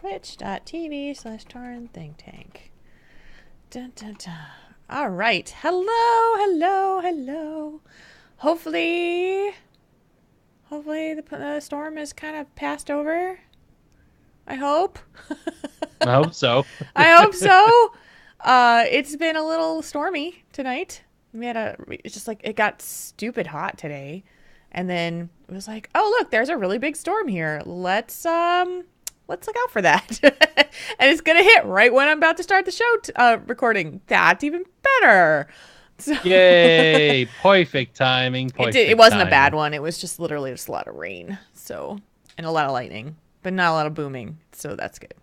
Twitch.tv/Tauren Think Tank. Dun, dun, dun. All right. Hello. Hopefully the storm is kind of passed over. I hope. I hope so. I hope so. It's been a little stormy tonight. It's just like it got stupid hot today, and then it was like, oh look, there's a really big storm here. Let's look out for that. And it's gonna hit right when I'm about to start the show recording. That's even better. So Yay! Perfect timing. it wasn't a bad one. It was just literally just a lot of rain, and a lot of lightning, but not a lot of booming. So that's good.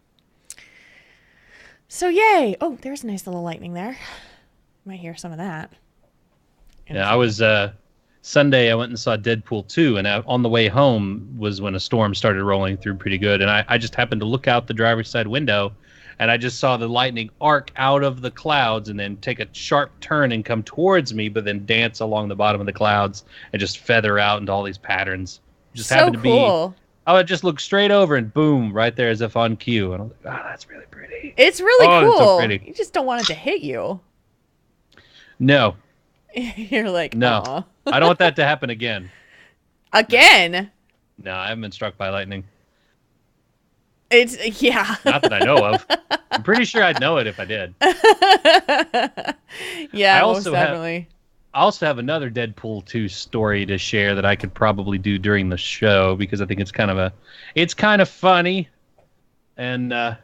So yay! Oh, there's a nice little lightning there. Might hear some of that. Yeah, I was Sunday. I went and saw Deadpool 2, and on the way home was when a storm started rolling through pretty good. And I just happened to look out the driver's side window, and I just saw the lightning arc out of the clouds and then take a sharp turn and come towards me, but then dance along the bottom of the clouds and just feather out into all these patterns. Just so happened to cool. be. I would just look straight over and boom, right there as if on cue. And I was like, oh, that's really pretty. It's really cool. It's so pretty. You just don't want it to hit you. No. You're like, no. aw. I don't want that to happen again. Again? No, I haven't been struck by lightning. Yeah. Not that I know of. I'm pretty sure I'd know it if I did. Yeah, most definitely. I also have another Deadpool 2 story to share that I could probably do during the show because I think it's kind of funny and a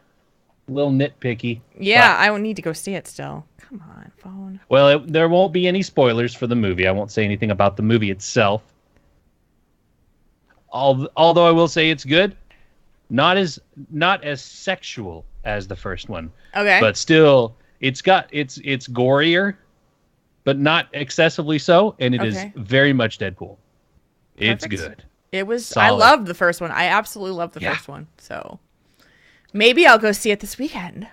little nitpicky. Yeah, I will need to go see it still. Come on, phone. Well, there won't be any spoilers for the movie. I won't say anything about the movie itself. Although I will say it's good. Not as sexual as the first one. Okay. But still, it's gorier, but not excessively so, and it is very much Deadpool. It's good. It was. Solid. I loved the first one. I absolutely loved the first one. So maybe I'll go see it this weekend.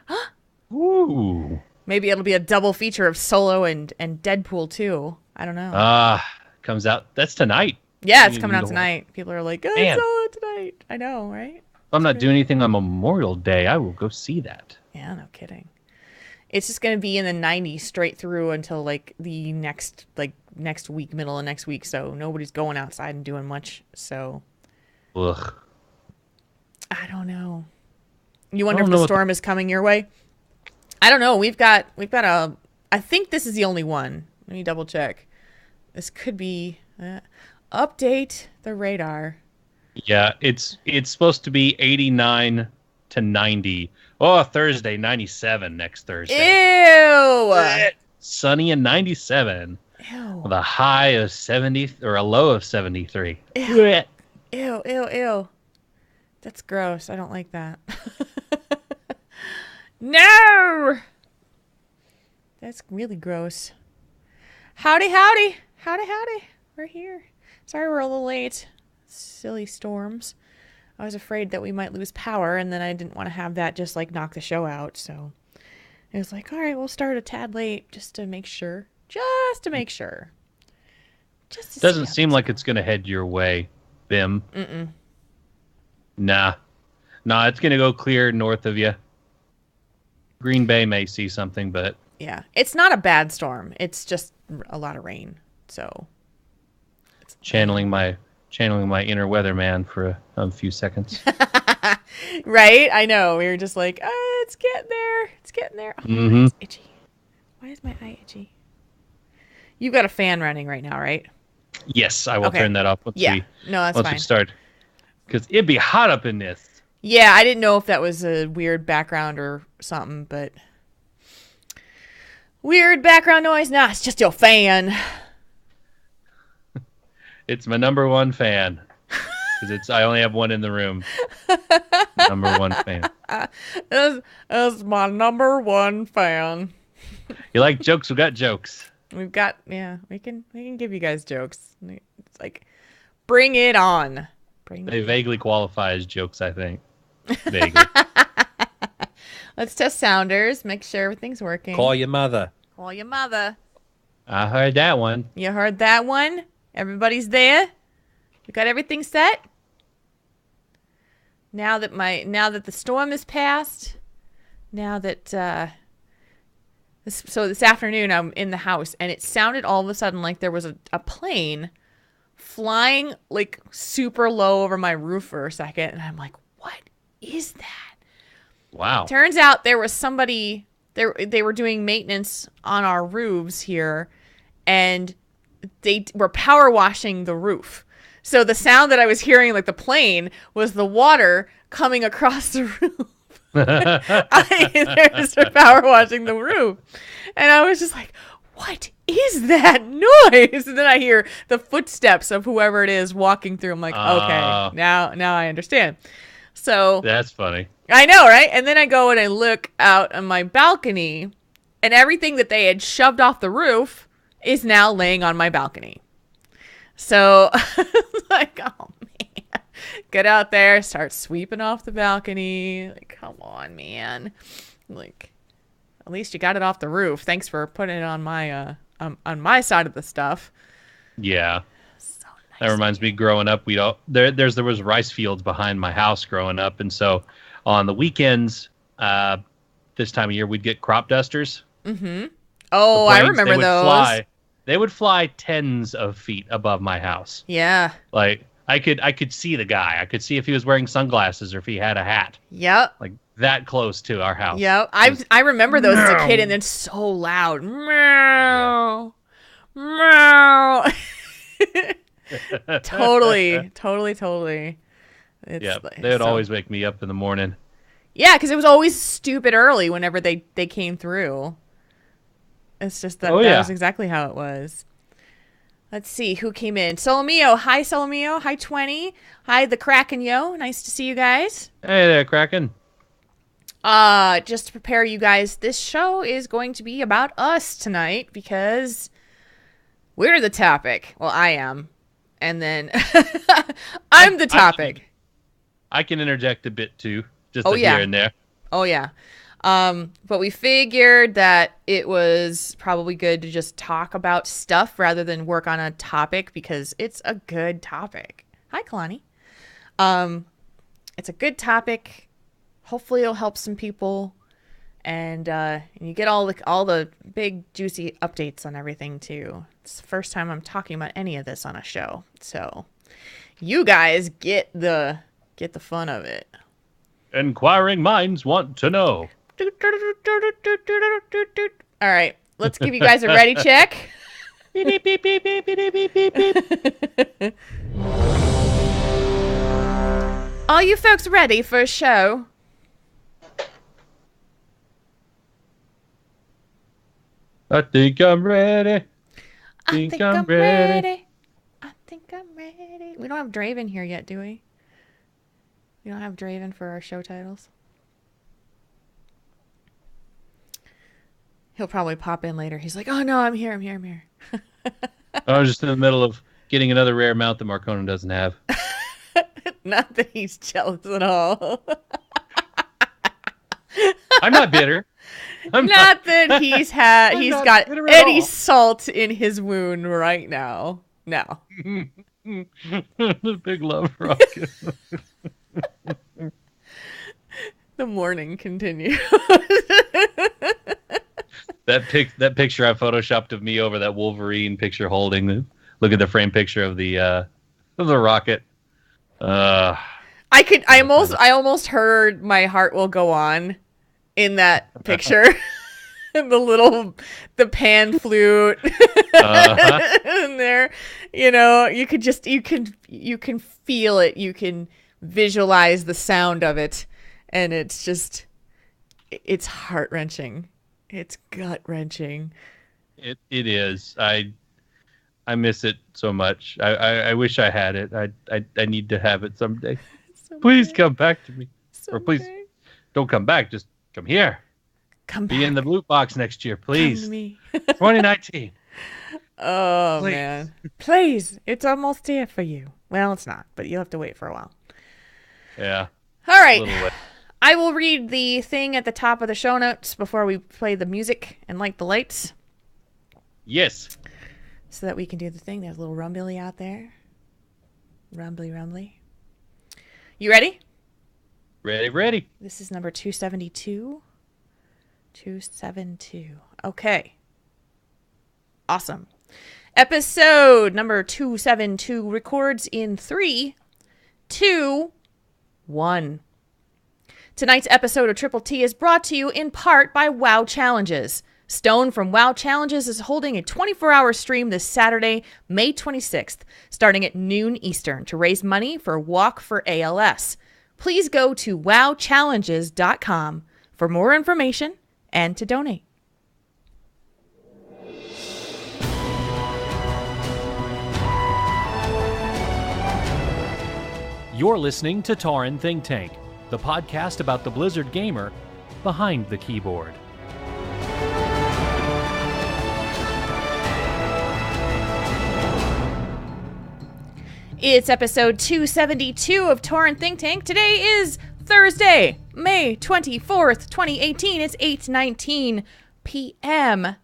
Ooh. Maybe it'll be a double feature of Solo and Deadpool 2. I don't know. Comes out. That's tonight. Yeah, it's coming out tonight. People are like, oh, Man. it's Solo tonight. I know, right? If I'm not doing anything on Memorial Day, I will go see that. Yeah, no kidding. It's just going to be in the 90s straight through until like the next week, middle of next week. So nobody's going outside and doing much. So, Ugh. I don't know. You wonder if the storm is coming your way? I don't know. We've got I think this is the only one. Let me double check. This could be update the radar. Yeah, it's supposed to be 89 to 90. Oh, Thursday, 97 next Thursday. Ew. Sunny and 97. Ew. With a high of 70 or a low of 73. Ew. Ew. That's gross. I don't like that. No! That's really gross. Howdy. We're here. Sorry we're a little late. Silly storms. I was afraid that we might lose power, and then I didn't want to have that just like knock the show out, so it was like, all right, we'll start a tad late just to make sure. Doesn't seem like it's going to head your way, Bim. Mm-mm. Nah, it's going to go clear north of you. Green Bay may see something, but... Yeah, it's not a bad storm. It's just a lot of rain, so... Channeling my inner weatherman for a few seconds. Right? I know. We were just like, it's getting there. Oh, my eye's itchy. Why is my eye itchy? You've got a fan running right now, right? Yes, I will turn that off once we start. Because it'd be hot up in this. Yeah, I didn't know if that was a weird background or something, but... Weird background noise? Nah, it's just your fan. It's my number one fan. Because I only have one in the room. Number one fan. That's my number one fan. You like jokes? We got jokes. We can give you guys jokes. It's like, bring it on. They vaguely qualify as jokes, I think. Vaguely. Let's test sounders. Make sure everything's working. Call your mother. I heard that one. You heard that one? Everybody's there? You got everything set? now that the storm has passed, now that this afternoon I'm in the house and it sounded all of a sudden like there was a plane flying like super low over my roof for a second, and I'm like, what is that? Wow. Turns out there was somebody they were doing maintenance on our roofs here, and they were power washing the roof. So the sound that I was hearing, like the plane, was the water coming across the roof. They're power washing the roof. And I was just like, what is that noise? And then I hear the footsteps of whoever it is walking through. I'm like, okay, now I understand. So that's funny. I know, right? And then I go and I look out on my balcony, and everything that they had shoved off the roof is now laying on my balcony. So like, oh man, get out there, start sweeping off the balcony. Like, come on, man. Like, at least you got it off the roof. Thanks for putting it on my side of the stuff. Yeah. So nice. That reminds me, growing up, there was rice fields behind my house growing up, and so on the weekends, this time of year, we'd get crop dusters. Mm-hmm. Oh, I remember those. They would fly tens of feet above my house. Yeah. Like I could see the guy. I could see if he was wearing sunglasses or if he had a hat. Yep. Like that close to our house. Yep. I remember those as a kid, and it's so loud. Meow. Meow. Totally. Yeah. They would always wake me up in the morning. Yeah, because it was always stupid early whenever they came through. It's just that that was exactly how it was. Let's see who came in. Solomio. Hi, Solomio. Hi, 20. Hi, the Kraken Yo. Nice to see you guys. Hey there, Kraken. Just to prepare you guys, this show is going to be about us tonight because we're the topic. Well, I am. And then I'm the topic. I can interject a bit too, just here and there. Oh, yeah. But we figured that it was probably good to just talk about stuff rather than work on a topic because it's a good topic. Hi, Kalani. It's a good topic. Hopefully it'll help some people. And you get all the big juicy updates on everything too. It's the first time I'm talking about any of this on a show. So you guys get the fun of it. Inquiring minds want to know. All right, let's give you guys a ready check. Are you folks ready for a show? I think I'm ready. I think I'm ready. I think I'm ready. We don't have Draven here yet, do we? We don't have Draven for our show titles. He'll probably pop in later. He's like, oh no, I'm here. I was just in the middle of getting another rare mount that Marcona doesn't have. Not that he's jealous at all. I'm not bitter. Not that he's got any salt in his wound right now. No. The big love rocket. The morning continues. That picture I photoshopped of me over that Wolverine picture holding. Look at the frame picture of the rocket. I almost heard My Heart Will Go On in that picture. the pan flute in there, you can feel it, you can visualize the sound of it, and it's heart-wrenching, it's gut-wrenching. It is. I miss it so much. I wish I had it. I need to have it someday. Please come back to me. Or please don't come back, just come here. Come back. Be in the loot box next year, please. Come to me. 2019. Oh, please. Man. Please. It's almost here for you. Well, it's not, but you'll have to wait for a while. Yeah. All right. I will read the thing at the top of the show notes before we play the music and light the lights. Yes. So that we can do the thing. There's a little rumbly out there. Rumbly. You ready? Ready, ready. This is number 272. 272. Okay. Awesome. Episode number 272 records in 3, 2, 1. Tonight's episode of Triple T is brought to you in part by WoW Challenges. Stone from WoW Challenges is holding a 24-hour stream this Saturday, May 26th, starting at noon Eastern to raise money for Walk for ALS. Please go to wowchallenges.com for more information and to donate. You're listening to Tauren Think Tank, the podcast about the Blizzard gamer behind the keyboard. It's episode 272 of Tauren Think Tank. Today is Thursday, May 24th, 2018. It's 8:19 p.m.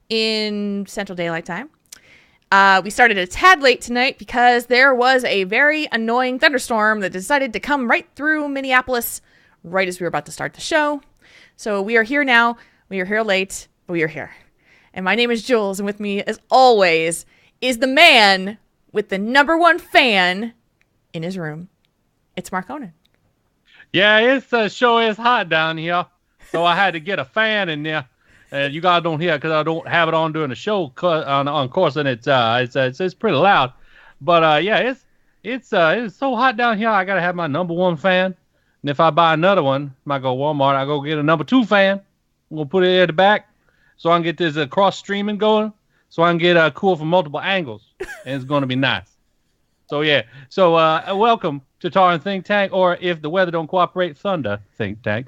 in Central Daylight Time. We started a tad late tonight because there was a very annoying thunderstorm that decided to come right through Minneapolis right as we were about to start the show. So we are here now. We are here late, but we are here. And my name is Jules, and with me, as always, is the man with the number one fan in his room. It's Mark Conan. Yeah, it's sure is hot down here, so I had to get a fan in there. And you guys don't hear it because I don't have it on during the show on course, and it's pretty loud. But yeah, it's so hot down here. I gotta have my number one fan, and if I buy another one, I might go Walmart. I go get a number two fan. I'm gonna put it at the back so I can get this cross streaming going, so I can get cool from multiple angles, and it's gonna be nice. So yeah, welcome to Tauren Think Tank, or if the weather don't cooperate, Thunder Think Tank.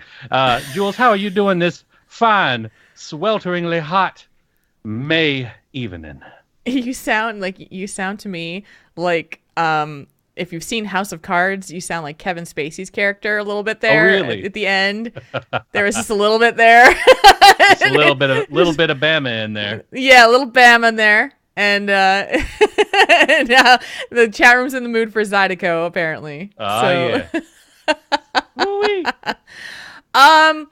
Jules, how are you doing this fine, swelteringly hot May evening? You sound to me like if you've seen House of Cards, you sound like Kevin Spacey's character a little bit there. Oh, really? At the end. There was just a little bit there. Just a little bit of Bama in there. Yeah, a little Bama in there. And, and the chat room's in the mood for Zydeco, apparently. Oh, yeah.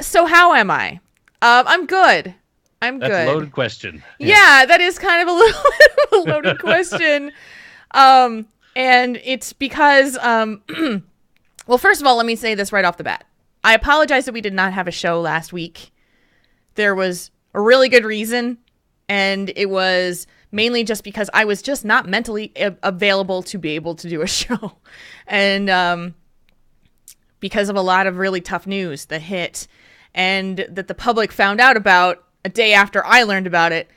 So how am I? I'm good. I'm That's good. a loaded question. Yeah, that is kind of a little bit of a loaded question. And it's because, well, first of all, let me say this right off the bat. I apologize that we did not have a show last week. There was a really good reason, and it was mainly just because I was just not mentally available to be able to do a show. And because of a lot of really tough news that hit and that the public found out about a day after I learned about it.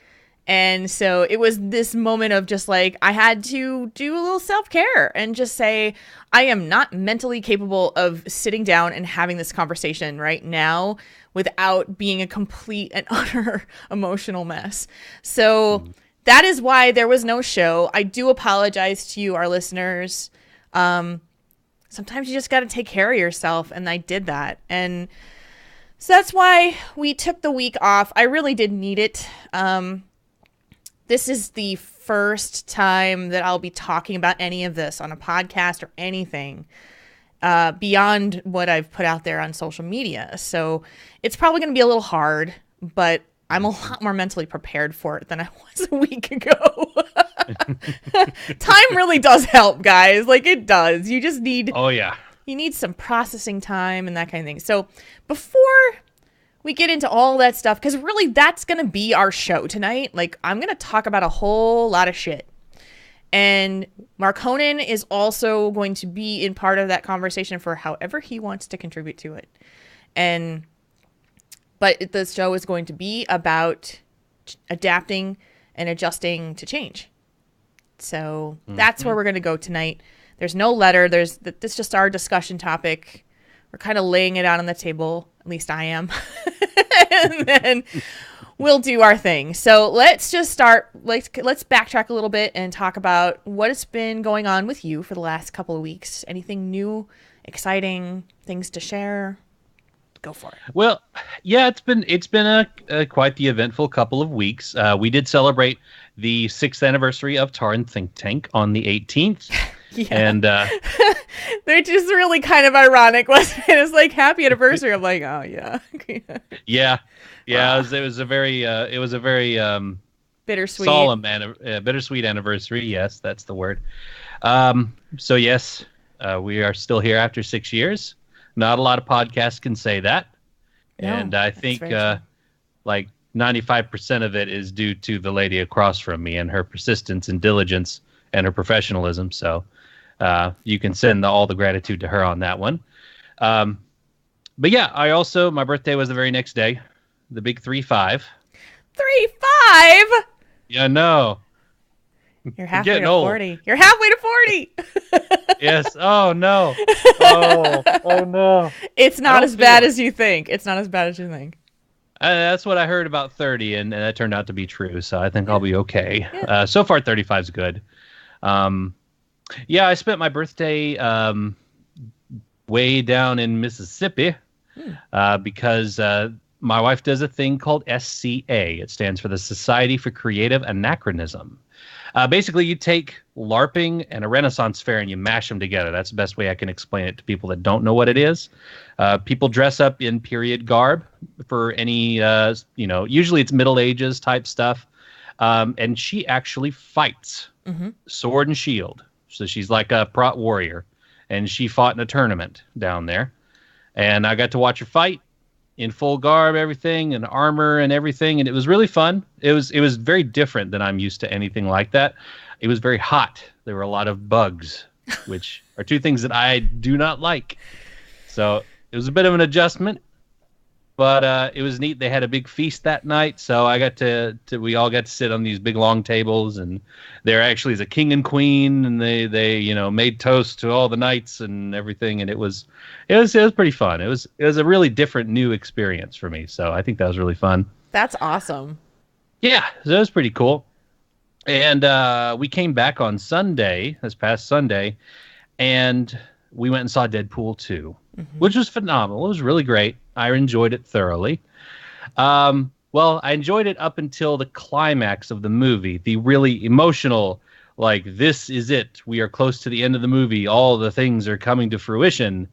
And so it was this moment of just like, I had to do a little self-care and just say, I am not mentally capable of sitting down and having this conversation right now without being a complete and utter emotional mess. So that is why there was no show. I do apologize to you, our listeners. Sometimes you just got to take care of yourself, and I did that. And so that's why we took the week off. I really did need it. This is the first time that I'll be talking about any of this on a podcast or anything beyond what I've put out there on social media. So it's probably going to be a little hard, but I'm a lot more mentally prepared for it than I was a week ago. Time really does help, guys. Like, it does. You just need... Oh, yeah. You need some processing time and that kind of thing. So before we get into all that stuff, because really that's going to be our show tonight. Like, I'm going to talk about a whole lot of shit. And Mark Conan is also going to be in part of that conversation for however he wants to contribute to it. But the show is going to be about adapting and adjusting to change. So that's where we're going to go tonight. There's no letter. This is just our discussion topic. We're kind of laying it out on the table. At least I am. And then we'll do our thing. So let's just start. Let's backtrack a little bit and talk about what has been going on with you for the last couple of weeks. Anything new, exciting, things to share? Go for it. Well, yeah, it's been a quite the eventful couple of weeks. We did celebrate the 6th anniversary of Tauren Think Tank on the 18th. Yeah. And They're just really kind of ironic, wasn't it? It's like happy anniversary. I'm like, oh yeah. Yeah. Wow. It was a very Bittersweet. solemn bittersweet anniversary. Yes, that's the word. So yes, we are still here after 6 years. Not a lot of podcasts can say that. No, And I that's think very true. like 95% of it is due to the lady across from me and her persistence and diligence and her professionalism. So you can send all the gratitude to her on that one. But yeah, my birthday was the very next day, the big 3-5. 3-5. Yeah, no. You're halfway getting to old. 40. You're halfway to 40. Yes. Oh no. Oh no. It's I not don't as bad feel it. as you think. It's not as bad as you think. That's what I heard about 30, and that turned out to be true. So I think I'll be okay. Yeah. So far, 35 is good. Yeah, I spent my birthday way down in Mississippi because my wife does a thing called SCA. It stands for the Society for Creative Anachronism. Basically, you take LARPing and a Renaissance fair and you mash them together. That's the best way I can explain it to people that don't know what it is. People dress up in period garb for any, usually it's Middle Ages type stuff. And she actually fights sword and shield. So she's like a prot warrior. And she fought in a tournament down there. And I got to watch her fight in full garb, everything, and armor and everything, and it was really fun. It was very different than I'm used to anything like that. It was very hot. There were a lot of bugs, which are two things that I do not like. So it was a bit of an adjustment, but it was neat. They had a big feast that night, so I got we all got to sit on these big long tables, and there actually is a king and queen, and they made toast to all the knights and everything, and it was pretty fun. It was a really different new experience for me, so I think that was really fun. That's awesome. Yeah, so that was pretty cool. And we came back on Sunday, this past Sunday, and we went and saw Deadpool 2, which was phenomenal. It was really great. I enjoyed it thoroughly. Well, I enjoyed it up until the climax of the movie, the really emotional, like, this is it. We are close to the end of the movie. All the things are coming to fruition.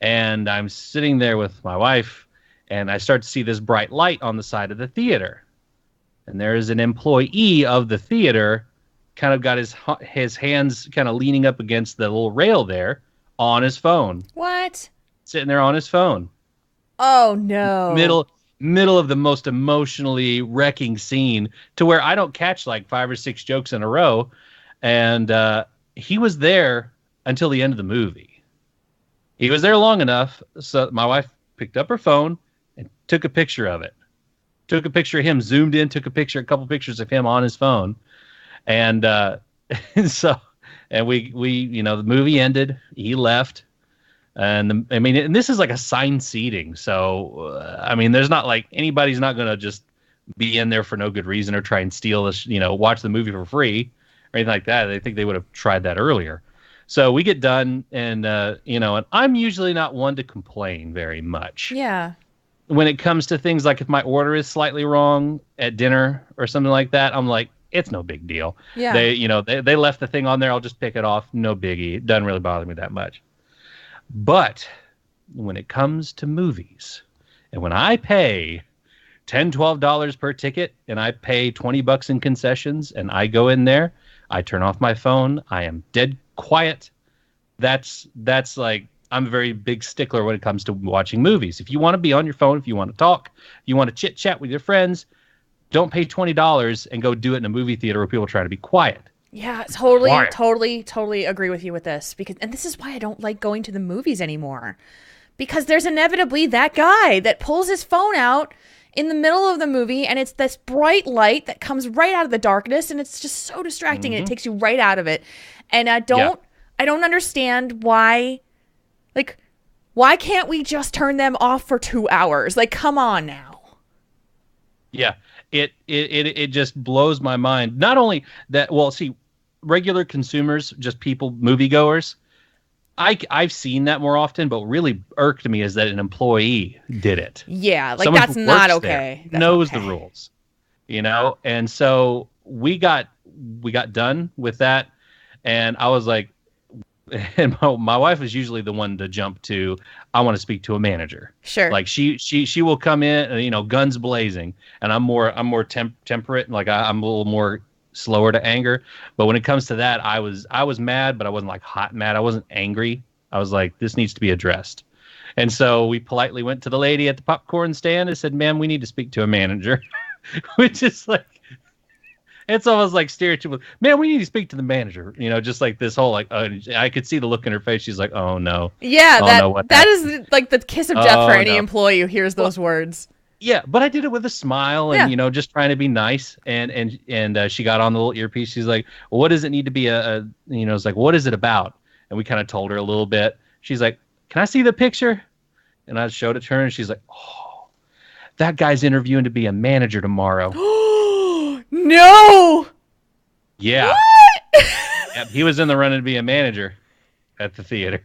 And I'm sitting there with my wife, and I start to see this bright light on the side of the theater. And there is an employee of the theater kind of got his hands kind of leaning up against the little rail there on his phone. What? Sitting there on his phone. Oh no. Middle of the most emotionally wrecking scene, to where I don't catch like 5 or 6 jokes in a row. And he was there until the end of the movie. He was there long enough, so my wife picked up her phone and took a picture of it. Took a picture of him, zoomed in, took a couple pictures of him on his phone. And and we the movie ended, he left. And and this is like assigned seating. So, there's not like anybody's not going to just be in there for no good reason or try and steal this, watch the movie for free or anything like that. I think they would have tried that earlier. So we get done and, and I'm usually not one to complain very much. Yeah. When it comes to things like if my order is slightly wrong at dinner or something like that, I'm like, it's no big deal. Yeah. They left the thing on there. I'll just pick it off. No biggie. It doesn't really bother me that much. But when it comes to movies, and when I pay $10-12 per ticket, and I pay $20 in concessions, and I go in there, I turn off my phone, I am dead quiet. That's like, I'm a very big stickler when it comes to watching movies. If you want to be on your phone, if you want to talk, if you want to chit chat with your friends, don't pay $20 and go do it in a movie theater where people are trying to be quiet. Yeah, totally agree with you with this, and this is why I don't like going to the movies anymore, because there's inevitably that guy that pulls his phone out in the middle of the movie, and it's this bright light that comes right out of the darkness, and it's just so distracting, and it takes you right out of it. And I don't understand why, like, why can't we just turn them off for 2 hours? Like, come on now. Yeah, it just blows my mind. Not only that, well, see, regular consumers, just people, moviegoers, I've seen that more often, but what really irked me is that an employee did it. Yeah, like, someone that's not okay. That's knows okay. The rules, and so we got done with that, and I was like, and my wife is usually the one to jump to, I want to speak to a manager. Sure. Like she will come in, guns blazing, and I'm more temperate. Like I'm a little more slower to anger. But when it comes to that, I was mad, but I wasn't like hot mad. I wasn't angry. I was like, this needs to be addressed. And so we politely went to the lady at the popcorn stand and said, ma'am, we need to speak to a manager, which is like, it's almost like stereotypical. Man, we need to speak to the manager. Just like this whole I could see the look in her face. She's like, "Oh no." Yeah, oh, that is like the kiss of death for any employee who hears those words. Yeah, but I did it with a smile and just trying to be nice. And she got on the little earpiece. She's like, "Well, what does it need to be it's like, what is it about?" And we kind of told her a little bit. She's like, "Can I see the picture?" And I showed it to her, and she's like, "Oh, that guy's interviewing to be a manager tomorrow." No. Yeah. What? Yep, he was in the running to be a manager at the theater.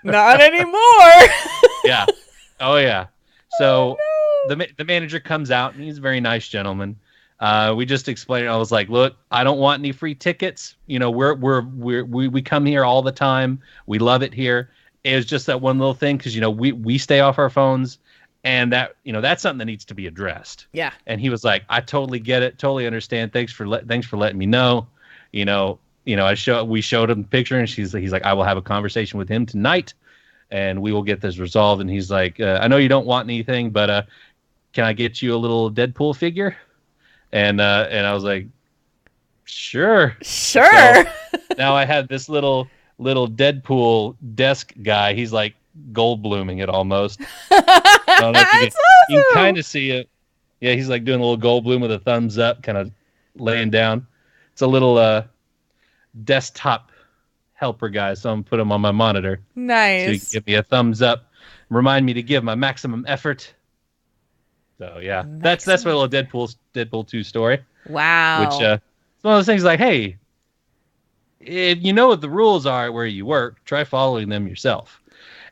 Not anymore. Yeah. Oh yeah. So the manager comes out, and he's a very nice gentleman. We just explained it. I was like, "Look, I don't want any free tickets. We come here all the time. We love it here. It was just that one little thing because we stay off our phones." And that, that's something that needs to be addressed. Yeah. And he was like, "I totally get it, totally understand. Thanks for letting me know." We showed him the picture, and he's like, "I will have a conversation with him tonight, and we will get this resolved." And he's like, "I know you don't want anything, but can I get you a little Deadpool figure?" And I was like, "Sure." Sure. So now I had this little Deadpool desk guy. He's like gold blooming it almost. I don't know if you can kind of see it. Yeah, he's like doing a little gold bloom with a thumbs up, kind of laying down. It's a little desktop helper guy, so I'm gonna put him on my monitor. Nice. So he can give me a thumbs up, remind me to give my maximum effort. So yeah, that's my little Deadpool 2 story. Wow. Which it's one of those things like, hey, if you know what the rules are where you work, try following them yourself.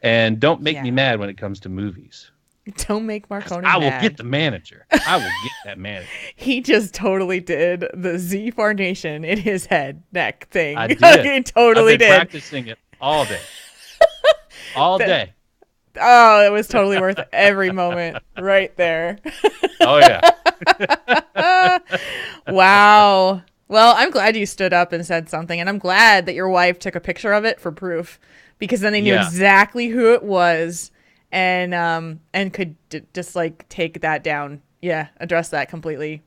And don't make me mad when it comes to movies. Don't make Marconi mad. I will get the manager. I will get that manager. He just totally did the Z formation in his head neck thing. I did. He totally I've been did. practicing it all day. All day. Oh, it was totally worth every moment right there. Oh, yeah. Wow. Well, I'm glad you stood up and said something, and I'm glad that your wife took a picture of it for proof, because then they knew exactly who it was and could just like take that down. Yeah, address that completely.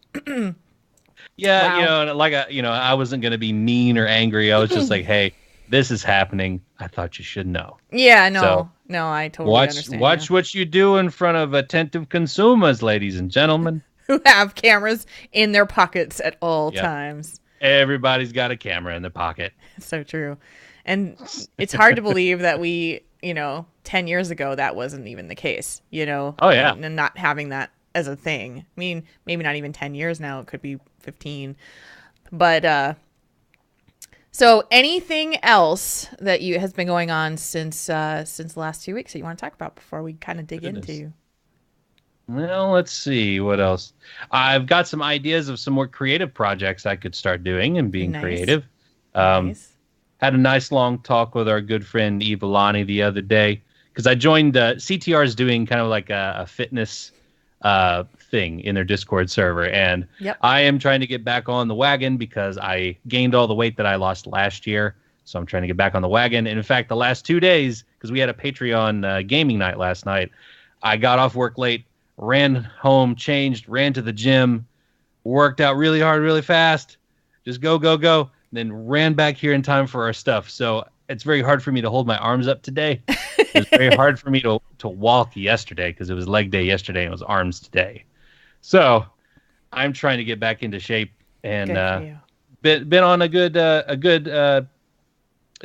Yeah, wow. I wasn't going to be mean or angry. I was just like, hey, this is happening. I thought you should know. Yeah, no, I totally understand. Watch what you do in front of attentive consumers, ladies and gentlemen. Who have cameras in their pockets at all times. Everybody's got a camera in their pocket. So true. And it's hard to believe that we, 10 years ago, that wasn't even the case, Oh, yeah. And not having that as a thing. I mean, maybe not even 10 years now. It could be 15. But, so anything else that has been going on since the last 2 weeks that you want to talk about before we kind of dig into? Well, let's see what else. I've got some ideas of some more creative projects I could start doing and being creative. Nice. Had a nice long talk with our good friend Eva Lonnie the other day because I joined CTR's doing kind of like a fitness thing in their Discord server, and I am trying to get back on the wagon because I gained all the weight that I lost last year. So I'm trying to get back on the wagon. And in fact, the last 2 days, because we had a Patreon gaming night last night, I got off work late, ran home, changed, ran to the gym, worked out really hard, really fast, just go, and then ran back here in time for our stuff. So it's very hard for me to hold my arms up today. It's very hard for me to walk yesterday because it was leg day yesterday and it was arms today. So I'm trying to get back into shape and been on a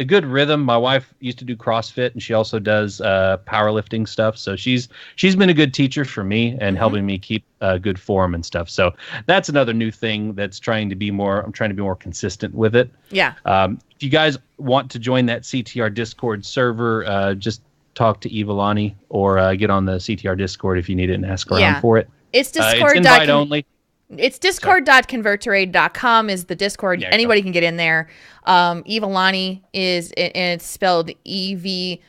good rhythm. My wife used to do CrossFit, and she also does powerlifting stuff. So she's been a good teacher for me and helping me keep good form and stuff. So that's another new thing that's I'm trying to be more consistent with it. Yeah. If you guys want to join that CTR Discord server, just talk to Eva Lonnie or get on the CTR Discord if you need it and ask around for it. It's Discord. It's invite only. It's discord.convertterade.com is the Discord. Yeah, Anybody can get in there. Evilani and it's spelled EVILELANY.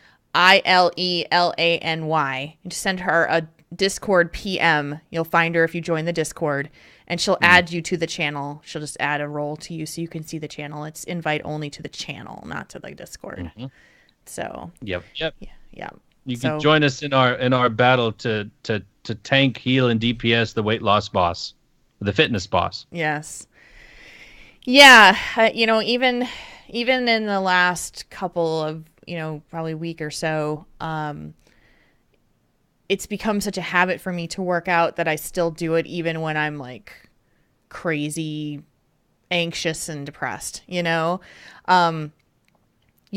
You just send her a Discord PM. You'll find her if you join the Discord, and she'll add you to the channel. She'll just add a role to you so you can see the channel. It's invite only to the channel, not to the Discord. So Yep. yeah. You can join us in our battle to tank, heal, and DPS the weight loss boss, the fitness boss. Yes. Yeah. Even in the last couple of, probably week or so, it's become such a habit for me to work out that I still do it even when I'm like crazy anxious and depressed, you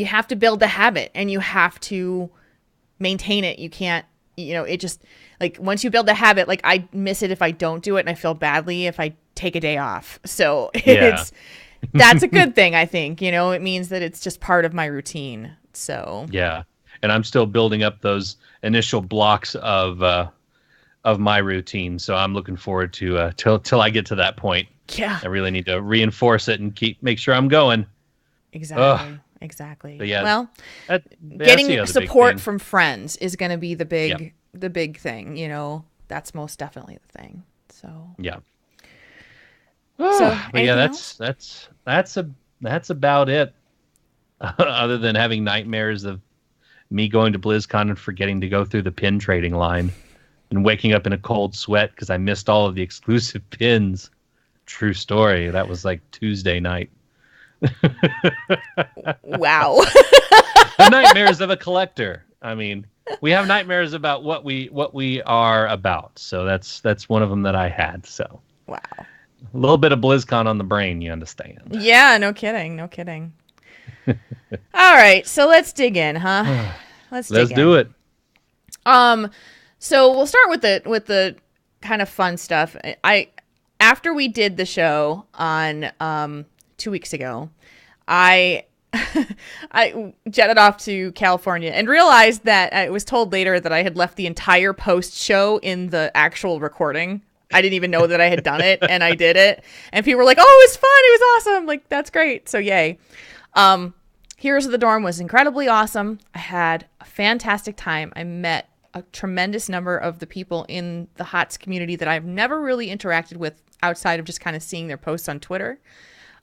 have to build the habit and you have to maintain it. You can't, it just like once you build the habit, like I miss it if I don't do it, and I feel badly if I take a day off. So that's a good thing, I think. It means that it's just part of my routine. So yeah, and I'm still building up those initial blocks of my routine. So I'm looking forward to till I get to that point. Yeah, I really need to reinforce it and make sure I'm going. Exactly. Exactly. But yeah, well, getting support from friends is going to be the big thing. That's most definitely the thing. So yeah. So but yeah, that's about it. Other than having nightmares of me going to BlizzCon and forgetting to go through the pin trading line and waking up in a cold sweat because I missed all of the exclusive pins. True story. That was like Tuesday night. Wow. The nightmares of a collector. I mean, we have nightmares about what we are about. So that's one of them that I had. So wow. A little bit of BlizzCon on the brain, you understand? Yeah, no kidding. All right, so let's dig in, huh? Let's do it. So we'll start with the kind of fun stuff. After we did the show on 2 weeks ago, I jetted off to California and realized that I was told later that I had left the entire post show in the actual recording. I didn't even know that I had done it, and I did it. And people were like, "Oh, it was fun! It was awesome!" Like, that's great. So yay. Heroes of the Dorm was incredibly awesome. I had a fantastic time. I met a tremendous number of the people in the HOTS community that I've never really interacted with outside of just kind of seeing their posts on Twitter.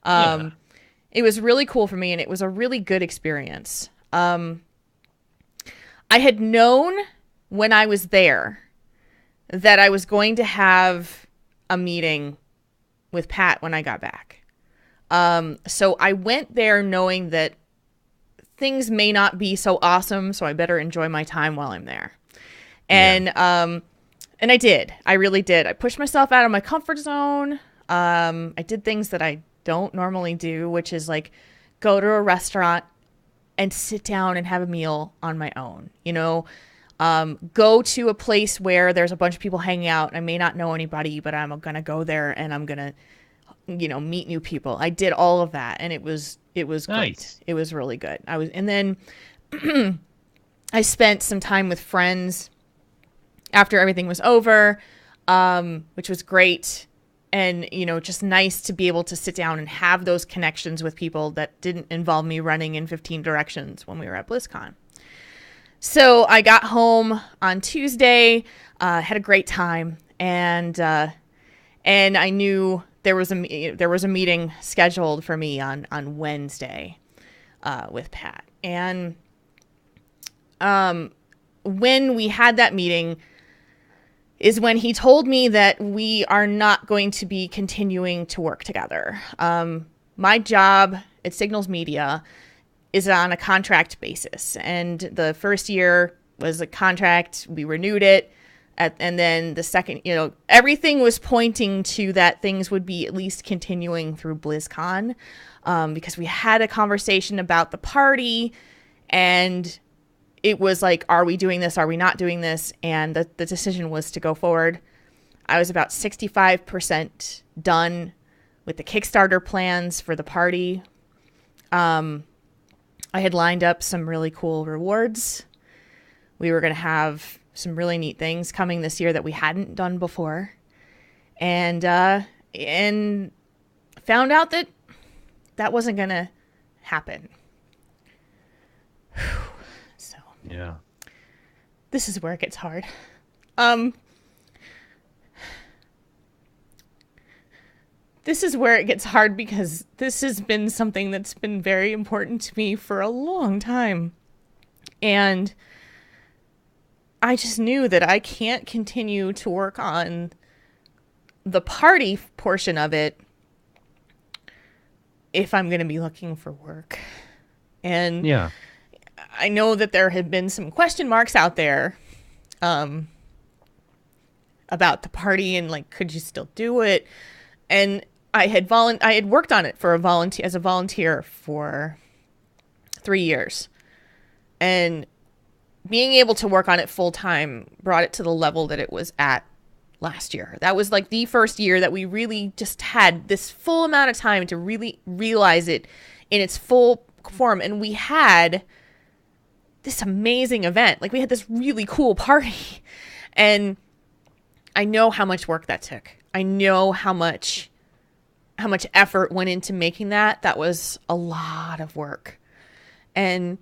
It was really cool for me, and it was a really good experience. I had known when I was there that I was going to have a meeting with Pat when I got back. So I went there knowing that things may not be so awesome, so I better enjoy my time while I'm there. And I did. I really did. I pushed myself out of my comfort zone. I did things that I don't normally do, which is like go to a restaurant and sit down and have a meal on my own. Go to a place where there's a bunch of people hanging out. I may not know anybody, but I'm going to go there and I'm going to, meet new people. I did all of that, and it was nice. Great. It was really good. And then I spent some time with friends after everything was over, which was great. And, just nice to be able to sit down and have those connections with people that didn't involve me running in 15 directions when we were at BlizzCon. So I got home on Tuesday, had a great time, and I knew there was a meeting scheduled for me on Wednesday with Pat. And when we had that meeting is when he told me that we are not going to be continuing to work together. My job at Signals Media is on a contract basis. And the first year was a contract. We renewed it. And then the second, everything was pointing to that things would be at least continuing through BlizzCon, because we had a conversation about the party, and it was like, are we doing this? Are we not doing this? And the decision was to go forward. I was about 65% done with the Kickstarter plans for the party. I had lined up some really cool rewards. We were going to have some really neat things coming this year that we hadn't done before. and found out that that wasn't going to happen. So Yeah. this is where it gets hard. This is where it gets hard because this has been something that's been very important to me for a long time. And I just knew that I can't continue to work on the party portion of it if I'm going to be looking for work. And Yeah. I know that there have been some question marks out there about the party and like, could you still do it? And I had worked on it for as a volunteer for 3 years, and being able to work on it full time brought it to the level that it was at last year. That was like the first year that we really just had this full amount of time to really realize it in its full form. And we had this amazing event. Like we had this really cool party, and I know how much work that took. I know how much effort went into making that. That was a lot of work. And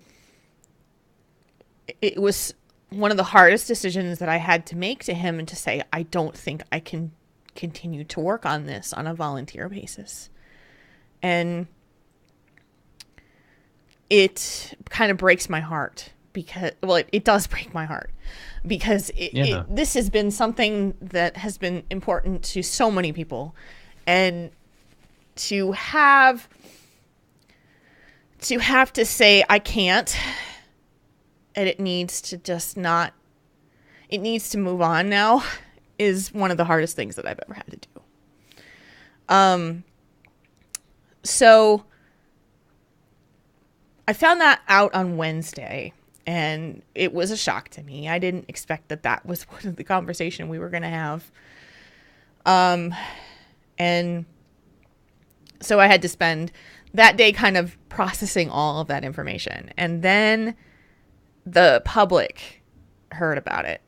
it was one of the hardest decisions that I had to make to him, and to say, I don't think I can continue to work on this on a volunteer basis. And it kind of breaks my heart because, well, it does break my heart because this has been something that has been important to so many people. And to have to say I can't, and it needs to just not, it needs to move on now, is one of the hardest things that I've ever had to do. So I found that out on Wednesday, and it was a shock to me. I didn't expect that was one of the conversation we were going to have. And so I had to spend that day kind of processing all of that information. And then the public heard about it.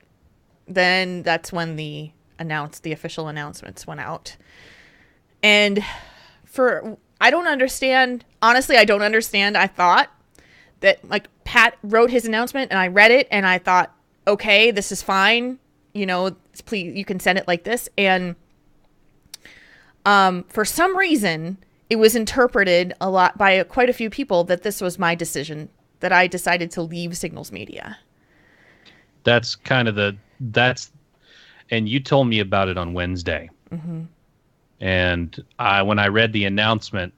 Then that's when the official announcements went out. And I don't understand. Honestly, I don't understand. I thought that like Pat wrote his announcement and I read it and I thought, okay, this is fine. You know, please, you can send it like this. And for some reason, it was interpreted a lot by quite a few people that this was my decision, that I decided to leave Signals Media. That's kind of and you told me about it on Wednesday. Mm-hmm. And when I read the announcement,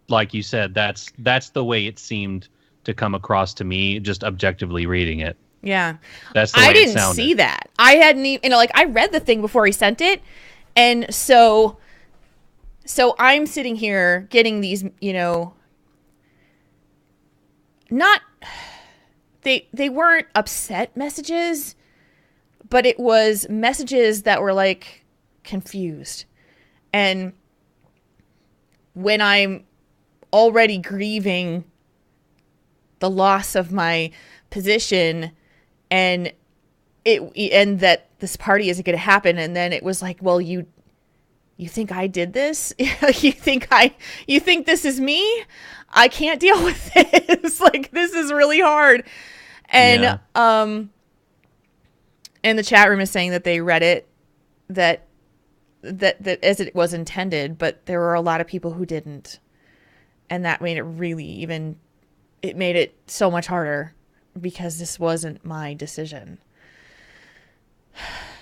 like you said, that's the way it seemed to come across to me, just objectively reading it. Yeah. That's the way it sounded. I didn't see that. I hadn't even, I read the thing before he sent it. And so I'm sitting here getting these, not, they weren't upset messages, but it was messages that were like confused. And when I'm already grieving the loss of my position and that this party isn't going to happen, and then it was like, well, you think I did this? you think this is me? I can't deal with this. Like, this is really hard. And and the chat room is saying that they read it that as it was intended, but there were a lot of people who didn't. And that made it it made it so much harder because this wasn't my decision.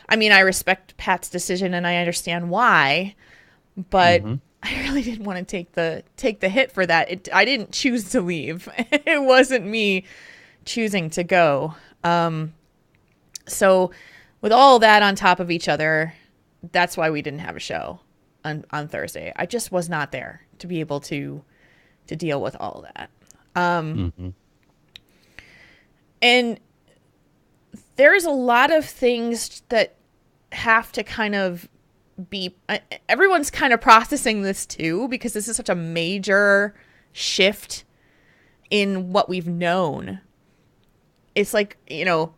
I mean, I respect Pat's decision and I understand why, but I really didn't want to take the hit for that. I didn't choose to leave. It wasn't me choosing to go. So with all that on top of each other, that's why we didn't have a show on Thursday. I just was not there to be able to deal with all of that. And there's a lot of things that have to kind of be, everyone's kind of processing this too, because this is such a major shift in what we've known. It's like,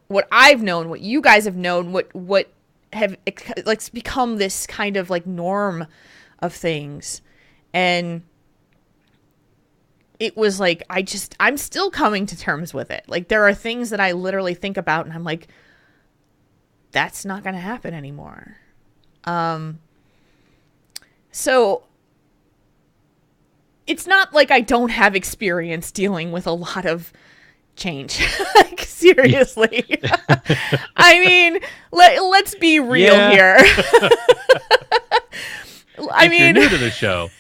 what I've known, what you guys have known, what have like become this kind of like norm of things. And it was like, I'm still coming to terms with it. Like, there are things that I literally think about and I'm like, that's not going to happen anymore. So it's not like I don't have experience dealing with a lot of change. Like, seriously. I mean, let's be real here. If you're new to the show,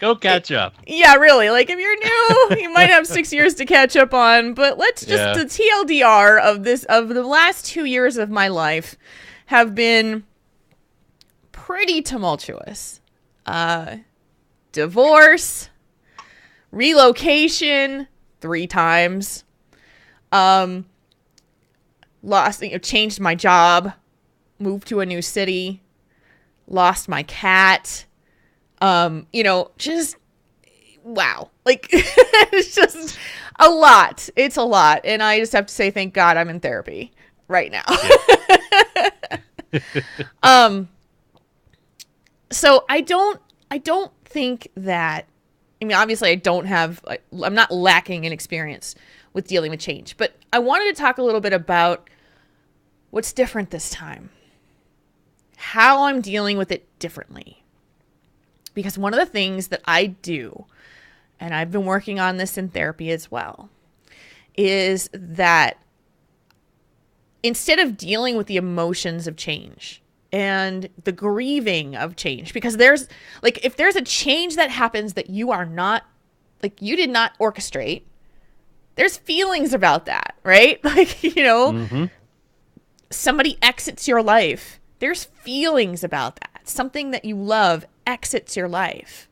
go catch up. Yeah, really. Like, if you're new, you might have 6 years to catch up on. But let's just the TLDR of the last 2 years of my life have been pretty tumultuous. Divorce, relocation 3 times, changed my job, moved to a new city, lost my cat, just wow. Like, it's just a lot. It's a lot. And I just have to say, thank God I'm in therapy right now. Yeah. So I don't think that, I mean, obviously I'm not lacking in experience with dealing with change, but I wanted to talk a little bit about what's different this time, how I'm dealing with it differently. Because one of the things that I do, and I've been working on this in therapy as well, is that instead of dealing with the emotions of change and the grieving of change, because there's like, if there's a change that happens that you are not, like, you did not orchestrate, there's feelings about that, right? Like, Mm-hmm. Somebody exits your life. There's feelings about that. Something that you love exits your life.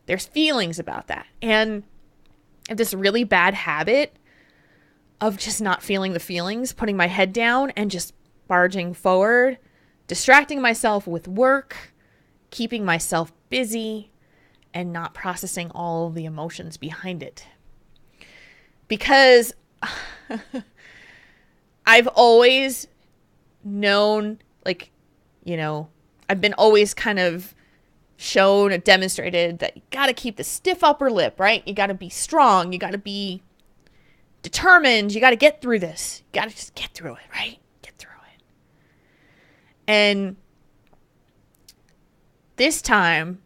There's feelings about that. And I have this really bad habit of just not feeling the feelings, putting my head down and just barging forward, distracting myself with work, keeping myself busy, and not processing all the emotions behind it. Because I've always known, like, I've been always kind of shown or demonstrated that you got to keep the stiff upper lip, right? You got to be strong. You got to be determined. You got to get through this. You got to just get through it, right? Get through it. And this time,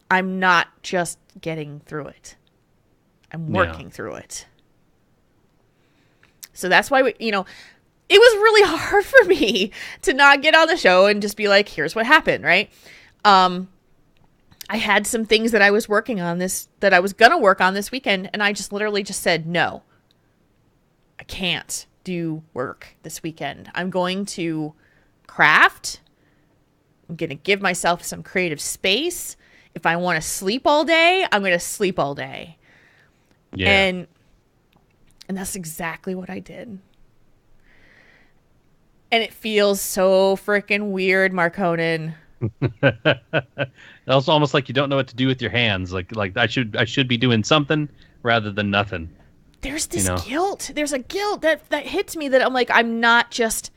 I'm not just getting through it. I'm working through it. So that's why, it was really hard for me to not get on the show and just be like, here's what happened, right? I had some things that I was working on that I was going to work on this weekend. And I just literally just said, no, I can't do work this weekend. I'm going to craft. I'm going to give myself some creative space. If I want to sleep all day, I'm going to sleep all day. Yeah. And that's exactly what I did. And it feels so freaking weird, Marconin. It's almost like you don't know what to do with your hands. Like I should be doing something rather than nothing. There's this guilt. There's a guilt that hits me that I'm like, I'm not just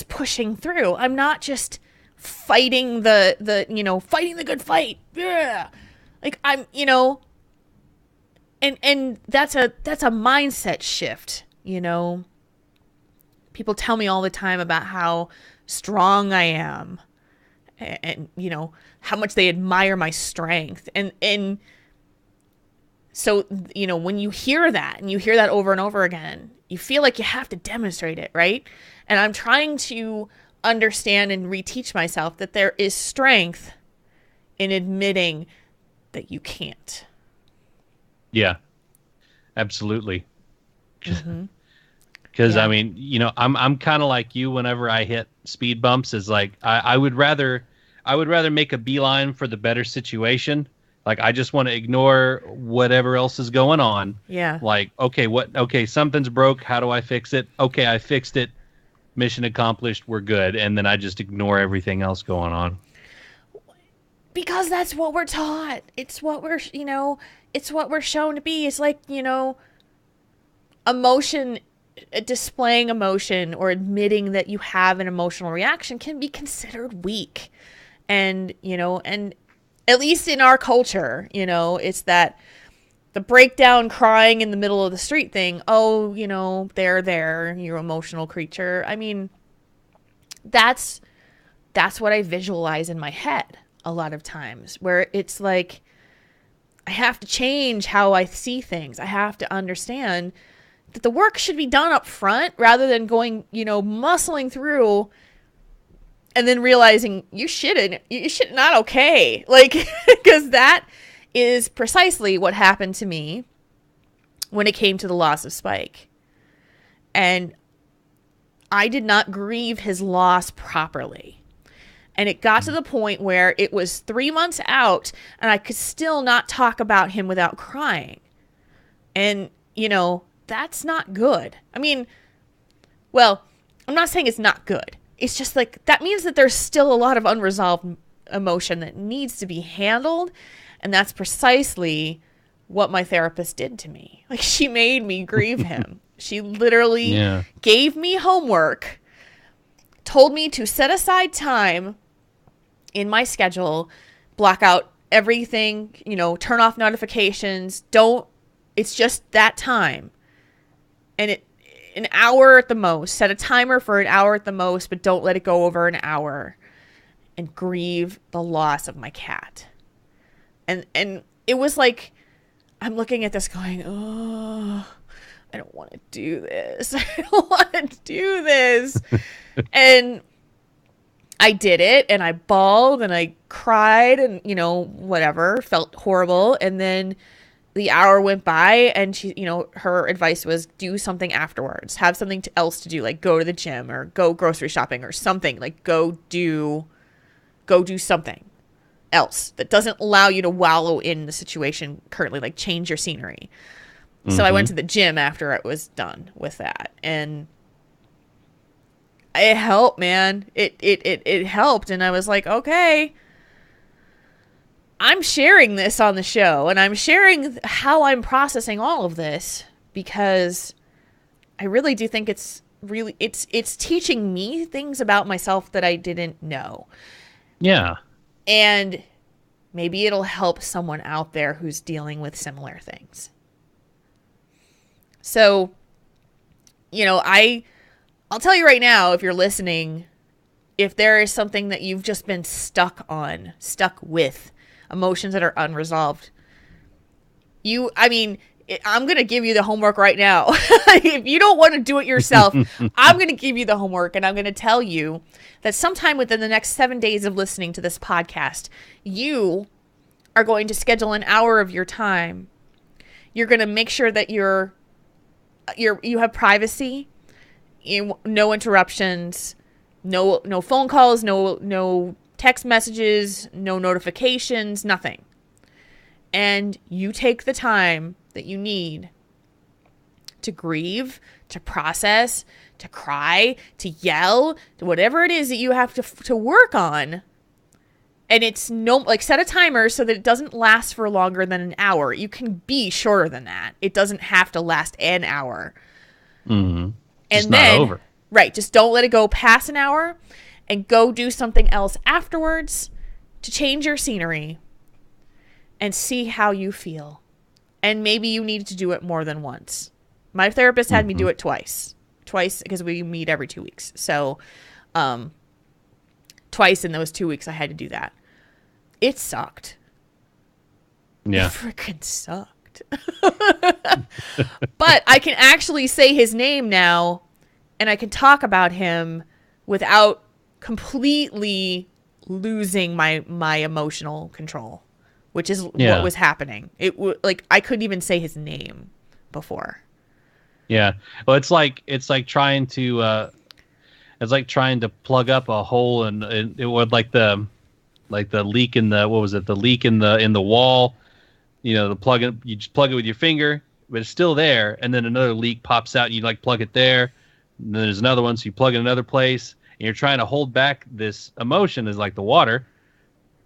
pushing through. I'm not just fighting fighting the good fight. Yeah. Like I'm, and that's a mindset shift, People tell me all the time about how strong I am and how much they admire my strength. And so, when you hear that and you hear that over and over again, you feel like you have to demonstrate it, right? And I'm trying to understand and reteach myself that there is strength in admitting that you can't. Yeah, absolutely. Mm-hmm. Because I mean, I'm kind of like you. Whenever I hit speed bumps, is like I would rather make a beeline for the better situation. Like I just want to ignore whatever else is going on. Yeah. Like okay, something's broke. How do I fix it? Okay, I fixed it. Mission accomplished. We're good. And then I just ignore everything else going on. Because that's what we're taught. It's what we're it's what we're shown to be. It's like emotion displaying emotion or admitting that you have an emotional reaction can be considered weak. And, and at least in our culture, it's that the breakdown crying in the middle of the street thing. Oh, there, you emotional creature. I mean, that's what I visualize in my head a lot of times, where it's like, I have to change how I see things. I have to understand that the work should be done up front rather than going, muscling through and then realizing you shit not okay. Like, because that is precisely what happened to me when it came to the loss of Spike. And I did not grieve his loss properly. And it got to the point where it was 3 months out and I could still not talk about him without crying. And, that's not good. I mean, well, I'm not saying it's not good. It's just like, that means that there's still a lot of unresolved emotion that needs to be handled. And that's precisely what my therapist did to me. Like, she made me grieve him. She literally gave me homework, told me to set aside time in my schedule, block out everything, turn off notifications. It's just that time. And an hour at the most. Set a timer for an hour at the most, but don't let it go over an hour. And grieve the loss of my cat. And it was like, I'm looking at this going, oh, I don't want to do this. I don't want to do this. And I did it, and I bawled, and I cried, and, whatever, felt horrible. And then the hour went by, and she, her advice was do something afterwards. Have something else to do, like go to the gym or go grocery shopping or something. Like go do something else that doesn't allow you to wallow in the situation currently, like change your scenery. So I went to the gym after it was done with that, and it helped, man. It helped, and I was like, okay, I'm sharing this on the show, and I'm sharing how I'm processing all of this because I really do think it's teaching me things about myself that I didn't know. Yeah. And maybe it'll help someone out there who's dealing with similar things. So, I'll tell you right now, if you're listening, if there is something that you've just been stuck with, emotions that are unresolved, I'm going to give you the homework right now. If you don't want to do it yourself, I'm going to give you the homework, and I'm going to tell you that sometime within the next 7 days of listening to this podcast, you are going to schedule an hour of your time. You're going to make sure that you have privacy, no interruptions, no phone calls, no text messages, no notifications, nothing. And you take the time that you need to grieve, to process, to cry, to yell, to whatever it is that you have to work on. And it's set a timer so that it doesn't last for longer than an hour. You can be shorter than that. It doesn't have to last an hour. Mm-hmm. And then, not over. Right, just don't let it go past an hour, and go do something else afterwards to change your scenery and see how you feel. And maybe you need to do it more than once. My therapist had me do it twice because we meet every 2 weeks. So twice in those 2 weeks I had to do that. It sucked. Yeah. It freaking sucked. But I can actually say his name now, and I can talk about him without completely losing my emotional control, which is what was happening. I couldn't even say his name before. Yeah. Well, it's like trying to plug up a hole, and it would like the leak in the, what was it? The leak in the wall. You just plug it with your finger, but it's still there, and then another leak pops out, and you plug it there, and then there's another one, so you plug it in another place, and you're trying to hold back this emotion, is like the water,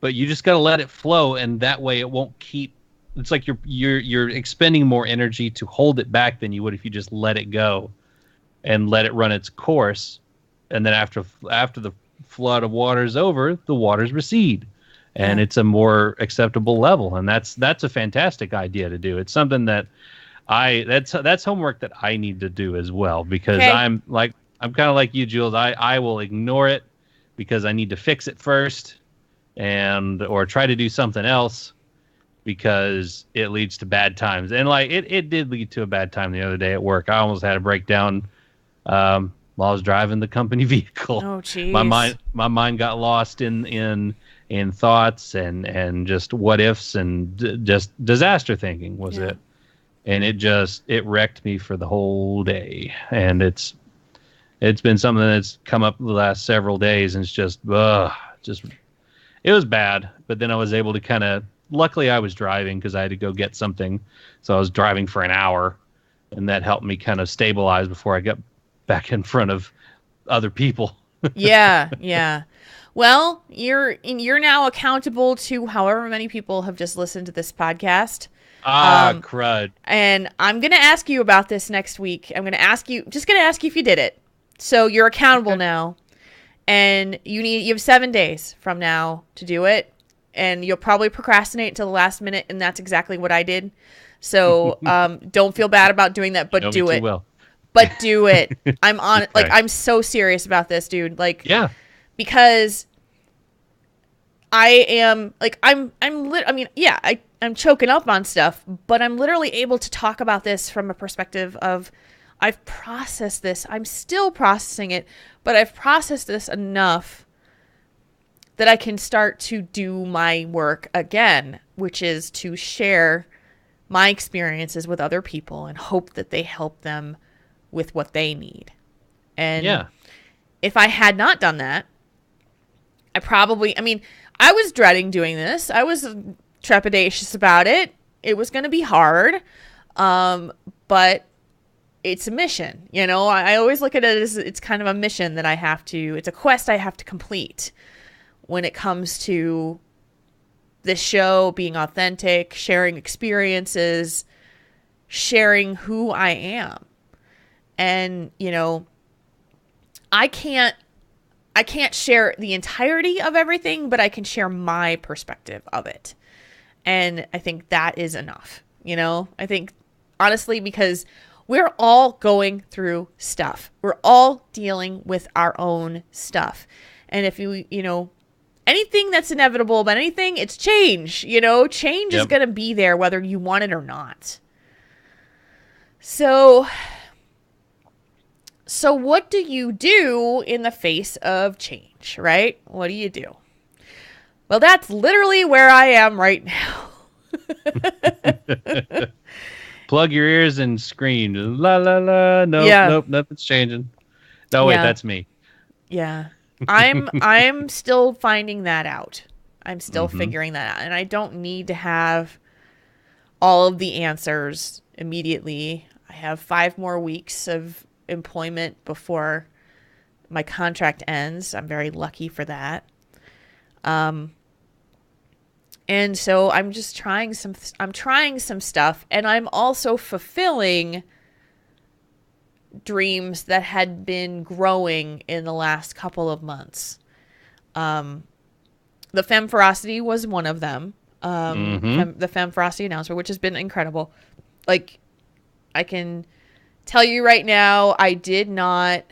but you just got to let it flow, and that way it won't keep. It's like you're expending more energy to hold it back than you would if you just let it go. and let it run its course. And then after the flood of water is over, the waters recede, and it's a more acceptable level. And that's a fantastic idea to do. It's something that that's homework that I need to do as well, because I'm kind of like you, Jules. I will ignore it because I need to fix it first, or try to do something else, because it leads to bad times. And like it did lead to a bad time the other day at work. I almost had a breakdown while I was driving the company vehicle. Oh, jeez. My mind got lost in thoughts and just what ifs and just disaster thinking was it. And it wrecked me for the whole day. And it's been something that's come up the last several days, and it's just it was bad. But then I was able to luckily I was driving because I had to go get something. So I was driving for an hour, and that helped me kind of stabilize before I got back in front of other people. Yeah. Well, you're now accountable to however many people have just listened to this podcast. Crud. And I'm going to ask you about this next week. I'm going to ask you if you did it. So you're accountable now, and you have 7 days from now to do it. And you'll probably procrastinate until the last minute, and that's exactly what I did. So don't feel bad about doing that, but do it. But do it. I'm on. Okay. I'm so serious about this, dude. Because I am I'm choking up on stuff, but I'm literally able to talk about this from a perspective of I've processed this. I'm still processing it, but I've processed this enough that I can start to do my work again, which is to share my experiences with other people and hope that they help them with what they need. And if I had not done that, I was dreading doing this. I was trepidatious about it. It was going to be hard. But it's a mission. I always look at it as it's kind of a mission that it's a quest I have to complete when it comes to this show, being authentic, sharing experiences, sharing who I am. And, I can't share the entirety of everything, but I can share my perspective of it. And I think that is enough. I think honestly, because we're all going through stuff. We're all dealing with our own stuff. And if anything that's inevitable about anything, it's change. Change is going to be there whether you want it or not. So what do you do in the face of change, right? What do you do? Well, that's literally where I am right now. Plug your ears and scream. La, la, la. Nope, nothing's changing. No, wait, that's me. Yeah. I'm still finding that out. I'm still figuring that out. And I don't need to have all of the answers immediately. I have 5 more weeks of employment before my contract ends. I'm very lucky for that. And so I'm just trying some stuff, and I'm also fulfilling dreams that had been growing in the last couple of months. The Femferocity was one of them. The Femferocity announcement, which has been incredible. Like, I can tell you right now, I did not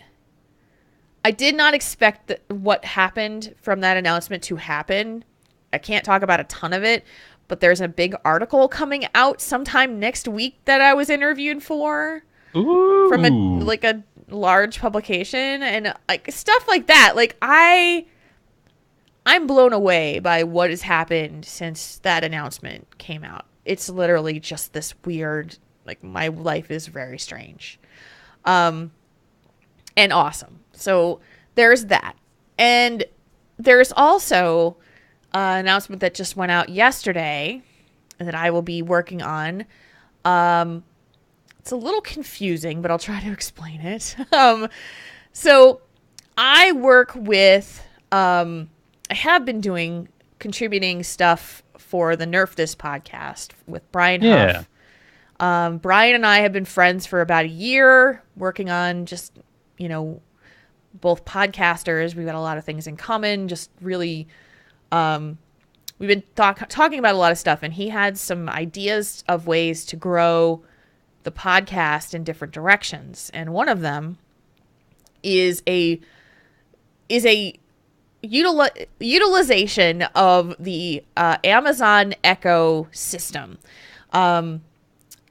expect what happened from that announcement to happen. I can't talk about a ton of it, but there's a big article coming out sometime next week that I was interviewed for. Ooh. From a large publication, and stuff like that. I'm blown away by what has happened since that announcement came out. It's literally just this weird, my life is very strange. And awesome. So there's that. And there's also an announcement that just went out yesterday that I will be working on. It's a little confusing, but I'll try to explain it. So I work with, I have been contributing stuff for the Nerf This podcast with Brian Huff. Brian and I have been friends for about a year, working on just, both podcasters. We've got a lot of things in common, just really, we've been talking about a lot of stuff, and he had some ideas of ways to grow the podcast in different directions. And one of them is a utilization of the Amazon Echo system.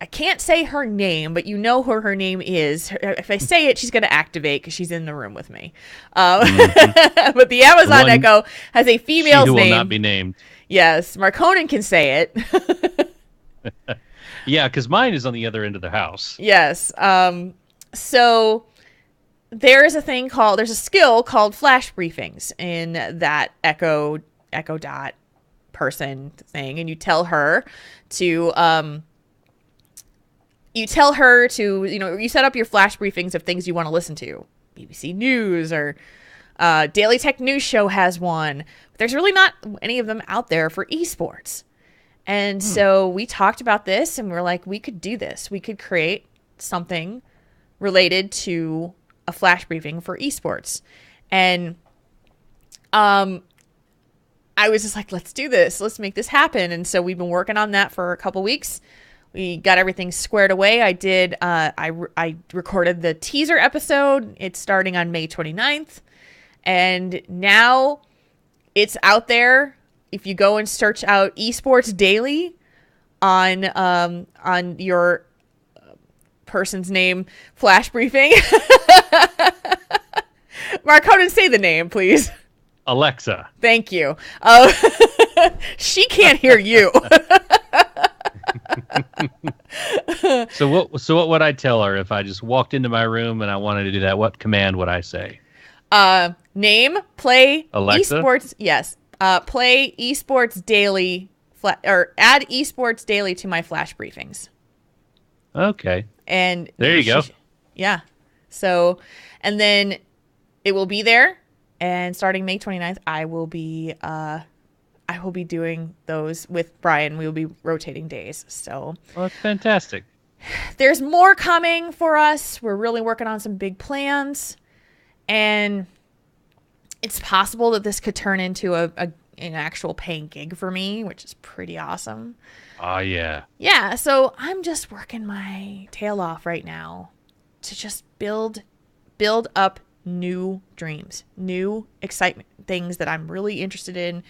I can't say her name, but you know who her name is. If I say it, she's going to activate because she's in the room with me. But the Amazon Echo has a female's name. She will not be named. Yes, Marconin can say it. Yeah, because mine is on the other end of the house. Yes. So there's a skill called flash briefings in that Echo Dot person thing, and you tell her to you set up your flash briefings of things you want to listen to. BBC News or Daily Tech News Show has one. But there's really not any of them out there for esports. And so we talked about this, and we're like, we could do this. We could create something related to a flash briefing for esports. And I was just like, let's do this. Let's make this happen. And so we've been working on that for a couple weeks. We got everything squared away. I recorded the teaser episode. It's starting on May 29th. And now it's out there. If you go and search out Esports Daily on your person's name flash briefing. Marconin, say the name, please. Alexa. Thank you. She can't hear you. So what would I tell her if I just walked into my room and I wanted to do that? What command would I say? Name, play, Alexa? Esports. Yes. Play Esports Daily, or add Esports Daily to my flash briefings. Okay. And there you go. Yeah. So, and then it will be there. And starting May 29th, I will be doing those with Brian. We will be rotating days. So, well, that's fantastic. There's more coming for us. We're really working on some big plans, and it's possible that this could turn into an actual paying gig for me, which is pretty awesome. Oh, yeah. Yeah, so I'm just working my tail off right now to just build up new dreams, new excitement, things that I'm really interested in,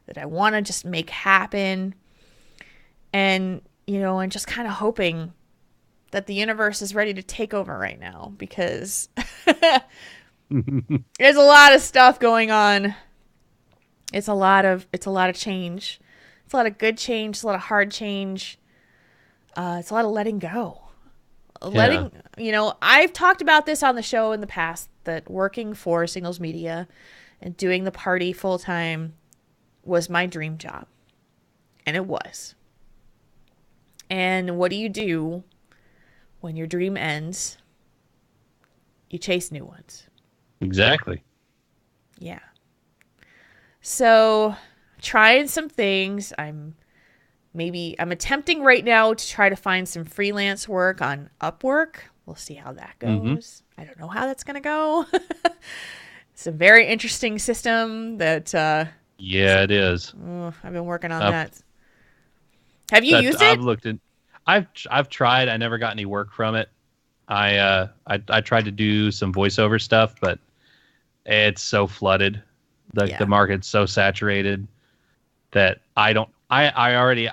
that I want to just make happen. And, and just kind of hoping that the universe is ready to take over right now, because there's a lot of stuff going on. It's a lot of change. It's a lot of good change. It's a lot of hard change. It's a lot of letting go. I've talked about this on the show in the past, that working for Signals Media and doing the party full time was my dream job. And it was. And what do you do when your dream ends? You chase new ones. Exactly. Yeah. So, trying some things. I'm attempting right now to try to find some freelance work on Upwork. We'll see how that goes. Mm-hmm. I don't know how that's going to go. It's a very interesting system that yeah, it is. I've been working on that. Have you used it? I've tried. I never got any work from it. I tried to do some voiceover stuff, but it's so flooded. The market's so saturated that I already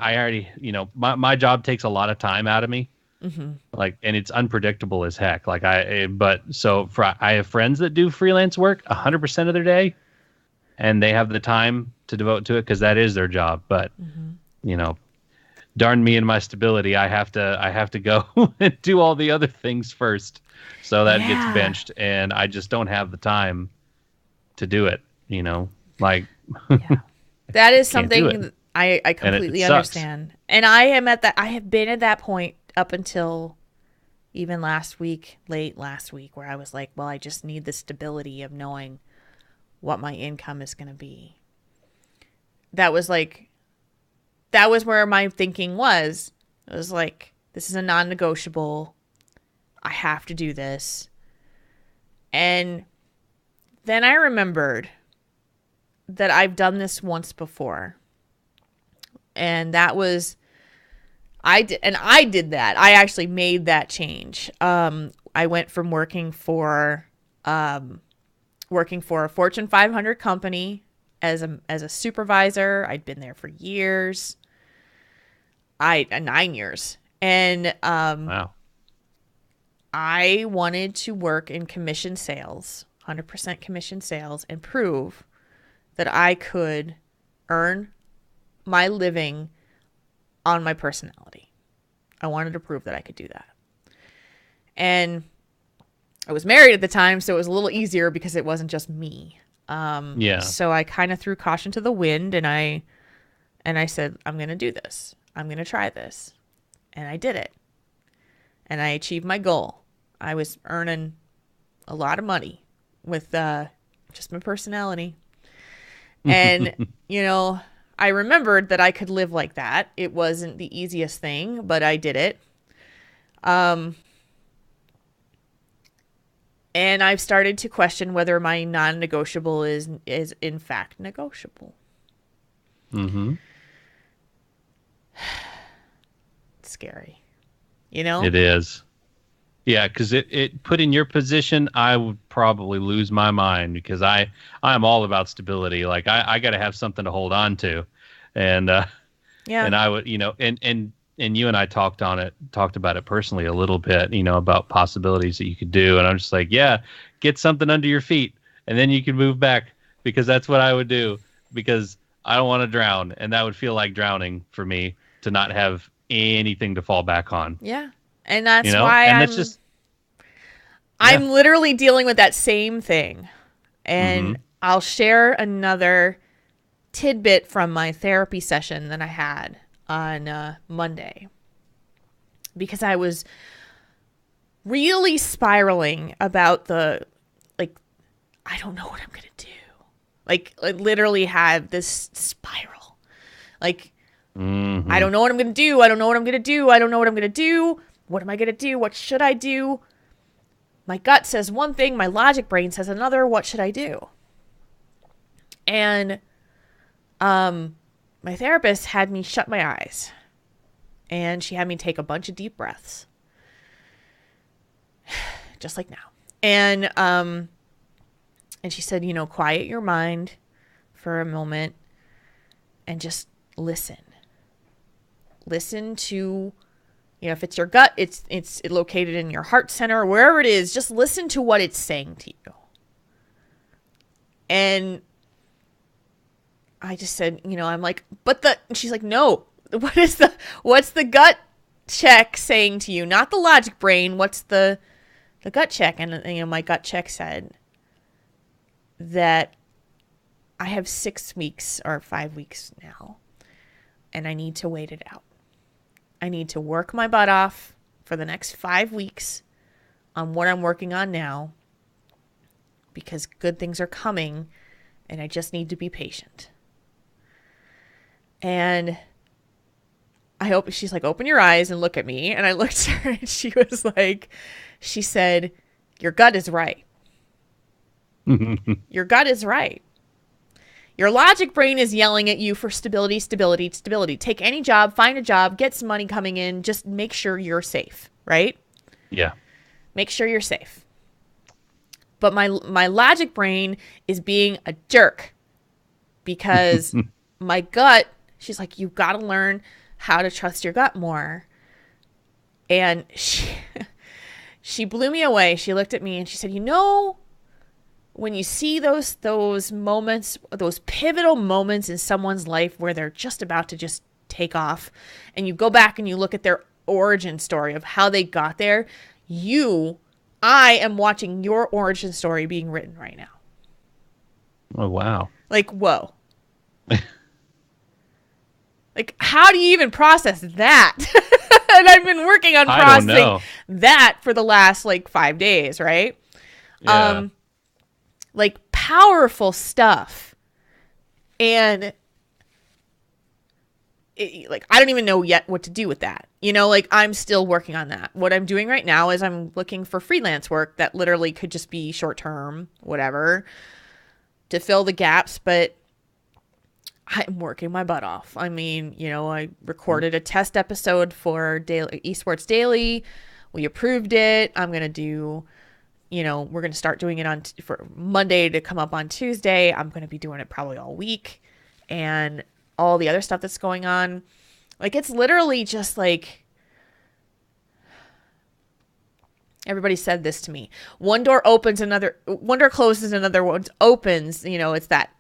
my job takes a lot of time out of me. Mm-hmm. And it's unpredictable as heck. I have friends that do freelance work 100% of their day, and they have the time to devote to it because that is their job. But darn me and my stability, I have to go and do all the other things first, so that gets benched, and I just don't have the time to do it. That is something I completely understand. And I have been at that point up until even late last week, where I was like, well, I just need the stability of knowing what my income is going to be. That was where my thinking was. It was like, This is a non-negotiable. I have to do this. And then I remembered that I've done this once before. And that was, I did that. I actually made that change. I went from working for a Fortune 500 company as a supervisor. I'd been there for years. 9 years. And Wow. I wanted to work in commission sales, 100% commission sales, and prove that I could earn my living on my personality. I wanted to prove that I could do that. And I was married at the time, so it was a little easier because it wasn't just me. So I kind of threw caution to the wind, and I said, I'm going to do this. I'm going to try this. And I did it. And I achieved my goal. I was earning a lot of money with just my personality. And, I remembered that I could live like that. It wasn't the easiest thing, but I did it. And I've started to question whether my non-negotiable is in fact negotiable. Mm-hmm. It's scary. It is. Yeah, because it put in your position, I would probably lose my mind because I'm all about stability. Like I got to have something to hold on to, and and I would and you and I talked about it personally a little bit, about possibilities that you could do, and I'm just like, yeah, get something under your feet, and then you can move back because that's what I would do because I don't want to drown, and that would feel like drowning for me to not have anything to fall back on. Yeah. And that's why I'm literally dealing with that same thing. And I'll share another tidbit from my therapy session that I had on Monday. Because I was really spiraling about I don't know what I'm going to do. I literally had this spiral. I don't know what I'm going to do. I don't know what I'm going to do. I don't know what I'm going to do. What am I going to do? What should I do? My gut says one thing. My logic brain says another. What should I do? And my therapist had me shut my eyes. And she had me take a bunch of deep breaths. Just like now. And she said, quiet your mind for a moment and just listen. Listen to, if it's your gut, it's located in your heart center or wherever it is, just listen to what it's saying to you. And I just said, I'm like, she's like, no, what's the gut check saying to you? Not the logic brain. What's the gut check? And, my gut check said that I have 6 weeks or 5 weeks now, and I need to wait it out. I need to work my butt off for the next 5 weeks on what I'm working on now because good things are coming and I just need to be patient. And I hope she's like, open your eyes and look at me. And I looked at her and she said, your gut is right. Your gut is right. Your logic brain is yelling at you for stability, stability, stability. Take any job, find a job, get some money coming in. Just make sure you're safe, right? Yeah. Make sure you're safe. But my logic brain is being a jerk because my gut, she's like, you've got to learn how to trust your gut more. And she blew me away. She looked at me and she said, when you see those moments, those pivotal moments in someone's life where they're just about to just take off and you go back and you look at their origin story of how they got there, I am watching your origin story being written right now. Oh, wow. Whoa. How do you even process that? And I've been working on processing that for the last 5 days, right? Yeah. Powerful stuff. And like, I don't even know yet what to do with that. You know, like, I'm still working on that. What I'm doing right now is I'm looking for freelance work that literally could just be short term, whatever, to fill the gaps. But I'm working my butt off. I mean, you know, I recorded a test episode for Esports Daily. We approved it. I'm going to do, you know, we're going to start doing it for Monday to come up on Tuesday. I'm going to be doing it probably all week. And all the other stuff that's going on. Like, it's literally just like, everybody said this to me. One door opens, one door closes, another one opens. You know, it's that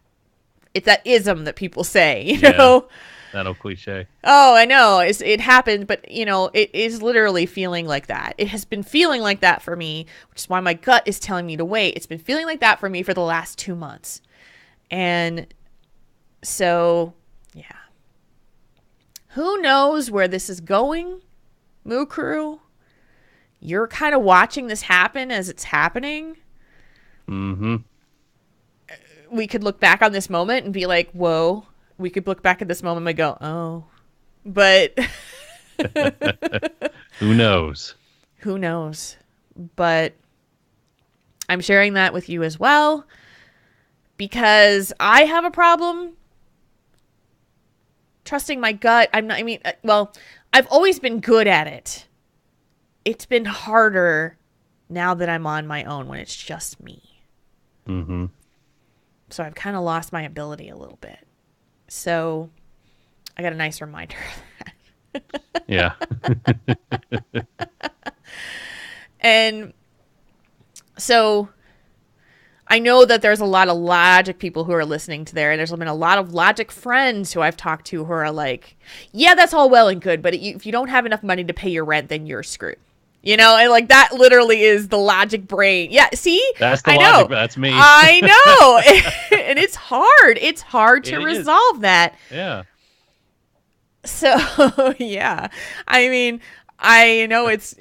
ism that people say, you know? That old cliche. Oh, I know. It happened, but, you know, it is literally feeling like that. It has been feeling like that for me, which is why my gut is telling me to wait. It's been feeling like that for me for the last 2 months. And so, yeah. Who knows where this is going, Moo Crew? You're kind of watching this happen as it's happening. Mm-hmm. We could look back on this moment and be like, whoa. We could look back at this moment and go, oh. But who knows? Who knows? But I'm sharing that with you as well because I have a problem trusting my gut. I've always been good at it. It's been harder now that I'm on my own when it's just me. Mm-hmm. So I've kind of lost my ability a little bit. So I got a nice reminder of that. Yeah. And so I know that there's a lot of logic people who are listening to there, and there's been a lot of logic friends who I've talked to who are like, yeah, that's all well and good, but if you don't have enough money to pay your rent, then you're screwed. You know, and like that literally is the logic brain. Yeah, see? That's the I logic, know. that's me. I know. And it's hard. It's hard to resolve that. Yeah. So, yeah. I mean, I know it's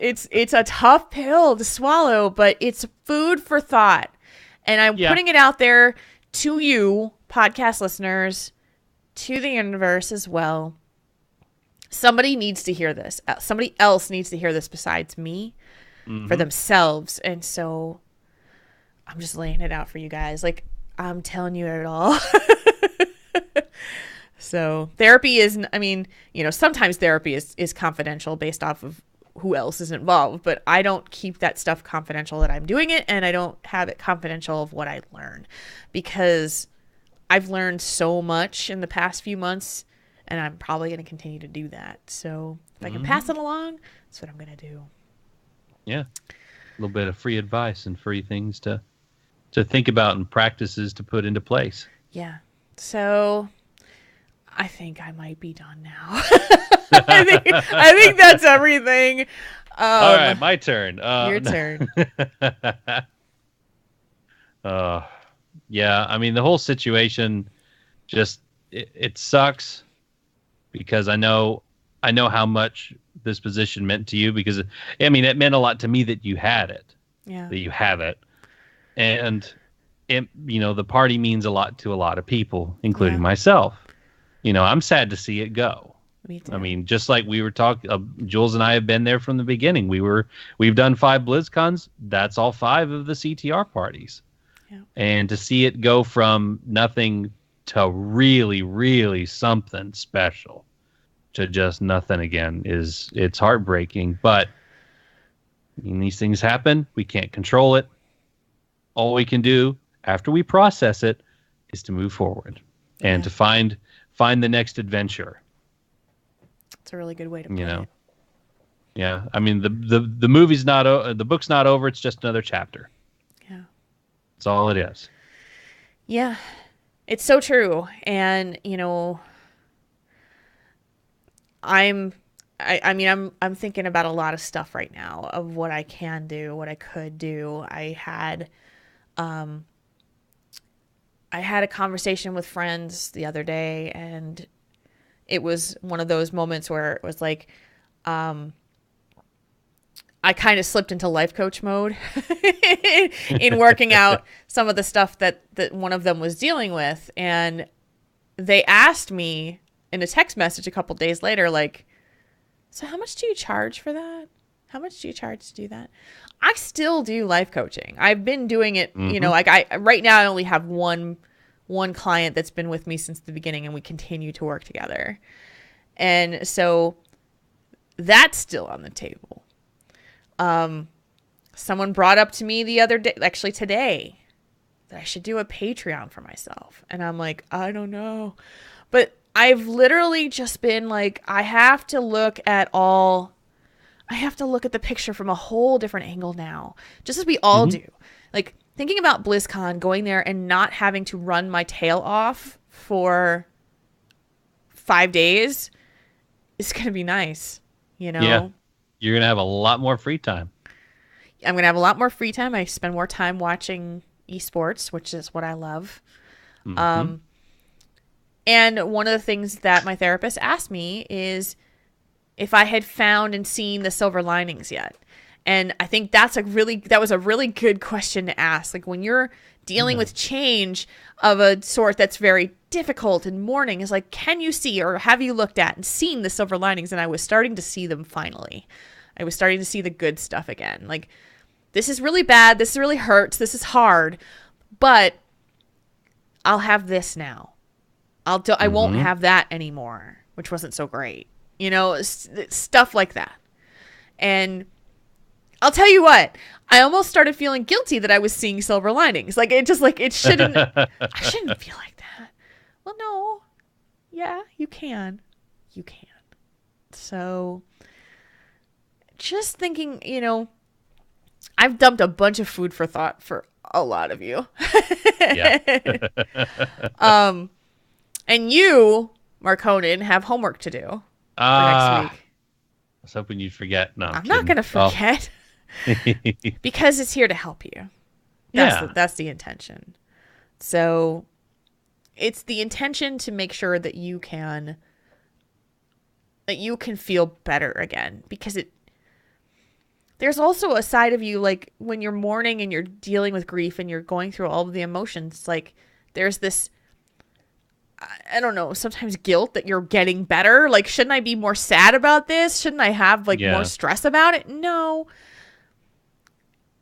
a tough pill to swallow, but it's food for thought. And I'm putting it out there to you, podcast listeners, to the universe as well. Somebody needs to hear this. Somebody else needs to hear this besides me for themselves. And so I'm just laying it out for you guys. Like, I'm telling you it all. So therapy is, I mean, you know, sometimes therapy is confidential based off of who else is involved, but I don't keep that stuff confidential that I'm doing it, and I don't have it confidential of what I learn, because I've learned so much in the past few months, and I'm probably going to continue to do that. So if I can pass it along, that's what I'm going to do. Yeah. A little bit of free advice and free things to think about and practices to put into place. Yeah. So I think I might be done now. I think that's everything. All right, my turn. Your turn. Yeah, I mean, the whole situation just, it sucks because I know how much this position meant to you, because, I mean, it meant a lot to me that you had it. Yeah. That you have it. And, you know, the party means a lot to a lot of people, including myself. You know, I'm sad to see it go. Me too. I mean, just like we were talking, Jules and I have been there from the beginning. We've done 5 BlizzCons. That's all 5 of the CTR parties. Yeah. And to see it go from nothing to really, really something special to just nothing again it's heartbreaking. But I mean, these things happen. We can't control it. All we can do after we process it is to move forward and to find the next adventure. It's a really good way to put it. Yeah. I mean, the movie's not the book's not over. It's just another chapter. Yeah. That's all it is. Yeah. It's so true. And, you know, I'm thinking about a lot of stuff right now of what I can do, what I could do. I had a conversation with friends the other day, and it was one of those moments where it was like, I kind of slipped into life coach mode in working out some of the stuff that one of them was dealing with. And they asked me, in a text message a couple days later, like, so how much do you charge for that? How much do you charge to do that? I still do life coaching. I've been doing it, like I right now I only have one client that's been with me since the beginning, and we continue to work together. And so that's still on the table. Someone brought up to me the other day, actually today, that I should do a Patreon for myself. And I'm like, I don't know. But I've literally just been like, I have to look at the picture from a whole different angle now, just as we all do. Like, thinking about BlizzCon, going there and not having to run my tail off for 5 days is going to be nice, Yeah. You're going to have a lot more free time. I'm going to have a lot more free time. I spend more time watching esports, which is what I love. And one of the things that my therapist asked me is if I had found and seen the silver linings yet. And I think that was a really good question to ask. Like, when you're dealing with change of a sort that's very difficult and mourning, is like, can you see, or have you looked at and seen the silver linings? And I was starting to see them finally. I was starting to see the good stuff again. Like, this is really bad. This really hurts. This is hard. But I'll have this now. I won't have that anymore, which wasn't so great. Stuff like that. And I'll tell you what, I almost started feeling guilty that I was seeing silver linings. Like, it shouldn't, I shouldn't feel like that. Well, no. Yeah, you can. You can. So, just thinking, I've dumped a bunch of food for thought for a lot of you. Yeah. And you, Marconin, have homework to do for next week. I was hoping you'd forget. No, I'm not going to forget. Because it's here to help you. That's the intention. So it's the intention to make sure that you can feel better again, because there's also a side of you, like, when you're mourning and you're dealing with grief and you're going through all of the emotions, like, there's this, I don't know, sometimes guilt that you're getting better. Like, shouldn't I be more sad about this? Shouldn't I have more stress about it? No.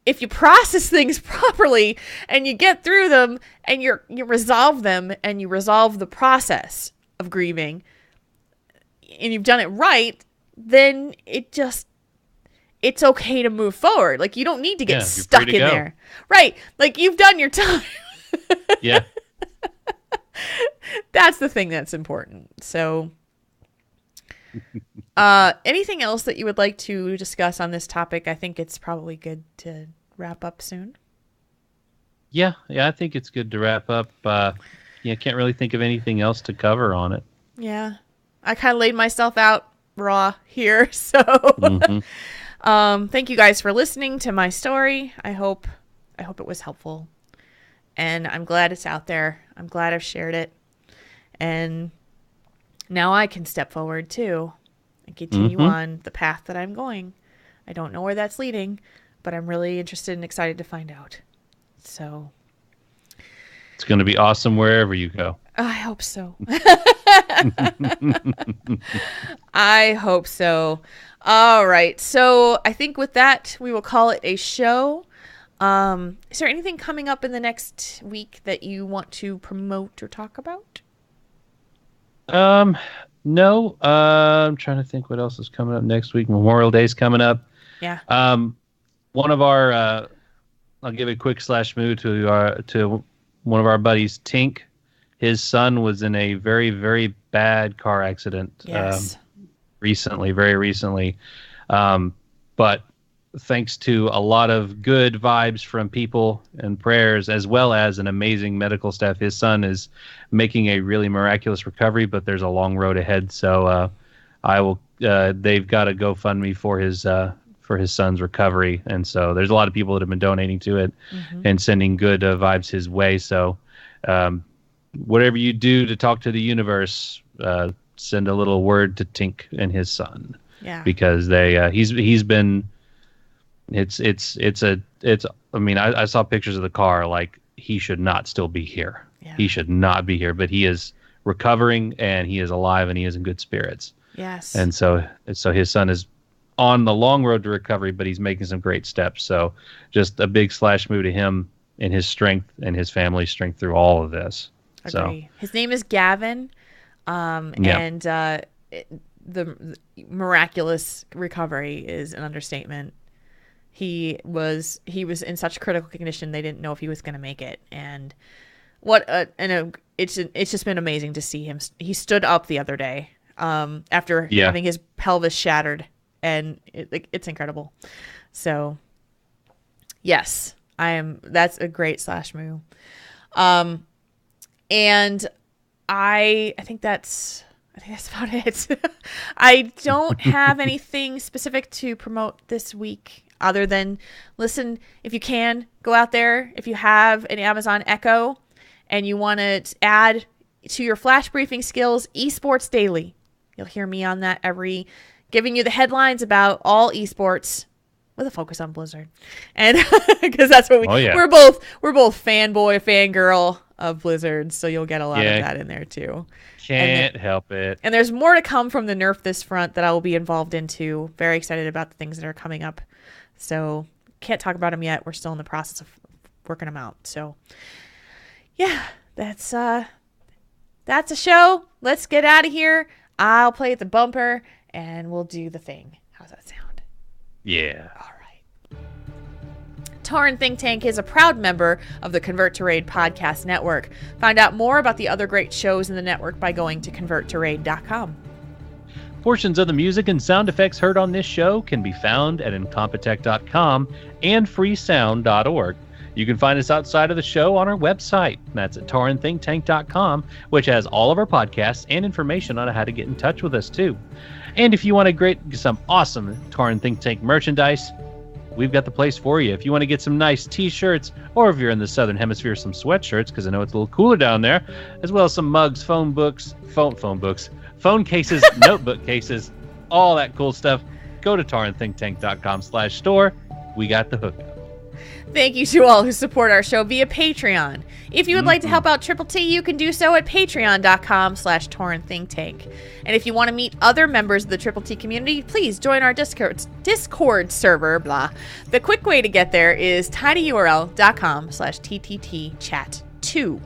If you process things properly and you get through them and you resolve them and you resolve the process of grieving and you've done it right, then it's okay to move forward. Like, you don't need to get stuck in there. Right. Like, you've done your time. Yeah. That's the thing that's important. So, anything else that you would like to discuss on this topic? I think it's probably good to wrap up soon. Yeah, I think it's good to wrap up. Can't really think of anything else to cover on it. Yeah. I kind of laid myself out raw here, so thank you guys for listening to my story. I hope it was helpful. And I'm glad it's out there. I'm glad I've shared it. And now I can step forward too and continue on the path that I'm going. I don't know where that's leading, but I'm really interested and excited to find out. So it's going to be awesome wherever you go. I hope so. I hope so. All right. So I think with that, we will call it a show. Is there anything coming up in the next week that you want to promote or talk about? No. I'm trying to think what else is coming up next week. Memorial Day's coming up. Yeah. One of our, I'll give a quick slash move to one of our buddies, Tink. His son was in a very, very bad car accident. Yes. Very recently. But thanks to a lot of good vibes from people and prayers, as well as an amazing medical staff, his son is making a really miraculous recovery, but there's a long road ahead. So they've got a GoFundMe for his son's recovery. And so there's a lot of people that have been donating to it and sending good vibes his way. So whatever you do to talk to the universe, send a little word to Tink and his son. Yeah. Because he's been, I saw pictures of the car, like, he should not still be here. Yeah. He should not be here, but he is recovering, and he is alive and he is in good spirits. Yes. And so his son is on the long road to recovery, but he's making some great steps. So just a big slash move to him and his strength and his family's strength through all of this. Agree. So his name is Gavin. And the miraculous recovery is an understatement. He was in such critical condition they didn't know if he was going to make it, and it's just been amazing to see him. He stood up the other day after having his pelvis shattered, and it's incredible. So yes, that's a great slash move. And I think that's about it. I don't have anything specific to promote this week other than listen. If you can, go out there. If you have an Amazon Echo and you want to add to your flash briefing skills, Esports Daily. You'll hear me on that giving you the headlines about all esports with a focus on Blizzard. And because that's what we're both fanboy, fangirl of Blizzard, so you'll get a lot of that in there too. Can't help it. And there's more to come from the Nerf this front that I will be involved in too. Very excited about the things that are coming up. So can't talk about them yet. We're still in the process of working them out. So yeah, that's a show. Let's get out of here. I'll play at the bumper and we'll do the thing. How's that sound? Yeah. All right. Tauren Think Tank is a proud member of the Convert to Raid podcast network. Find out more about the other great shows in the network by going to converttoraid.com. Portions of the music and sound effects heard on this show can be found at incompetech.com and freesound.org. You can find us outside of the show on our website. That's at taurenThinkTank.com, which has all of our podcasts and information on how to get in touch with us too. And if you want to get some awesome Tauren Think Tank merchandise, we've got the place for you. If you want to get some nice t-shirts, or if you're in the Southern Hemisphere, some sweatshirts, because I know it's a little cooler down there, as well as some mugs, phone cases, notebook cases, all that cool stuff, go to taurenThinkTank.com/store. We got the hookup. Thank you to all who support our show via Patreon. If you would like to help out Triple T, you can do so at patreon.com/TaurenThinkTank. And if you want to meet other members of the Triple T community, please join our Discord server, blah. The quick way to get there is tinyurl.com/TTTchat2.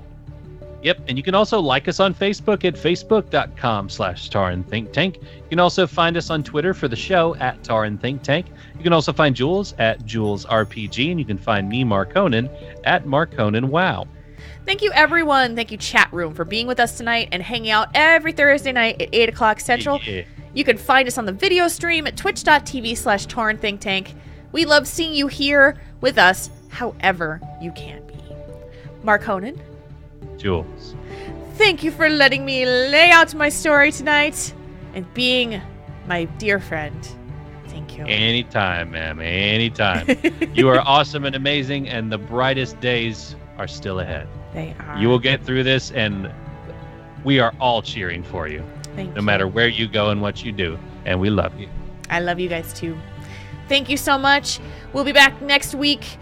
Yep, and you can also like us on Facebook at facebook.com/TaurenThinkTank. You can also find us on Twitter for the show at TaurenThinkTank. You can also find Jules at JulesRPG, and you can find me, Markonen, at MarkonenWow. Thank you, everyone. Thank you, chat room, for being with us tonight and hanging out every Thursday night at 8 o'clock Central. Yeah. You can find us on the video stream at twitch.tv/TaurenThinkTank. We love seeing you here with us however you can be. Markonen. Jules. Thank you for letting me lay out my story tonight and being my dear friend. Thank you. Anytime, ma'am. Anytime. You are awesome and amazing, and the brightest days are still ahead. They are. You will get through this, and we are all cheering for you. Thank you. No matter where you go and what you do. And we love you. I love you guys too. Thank you so much. We'll be back next week.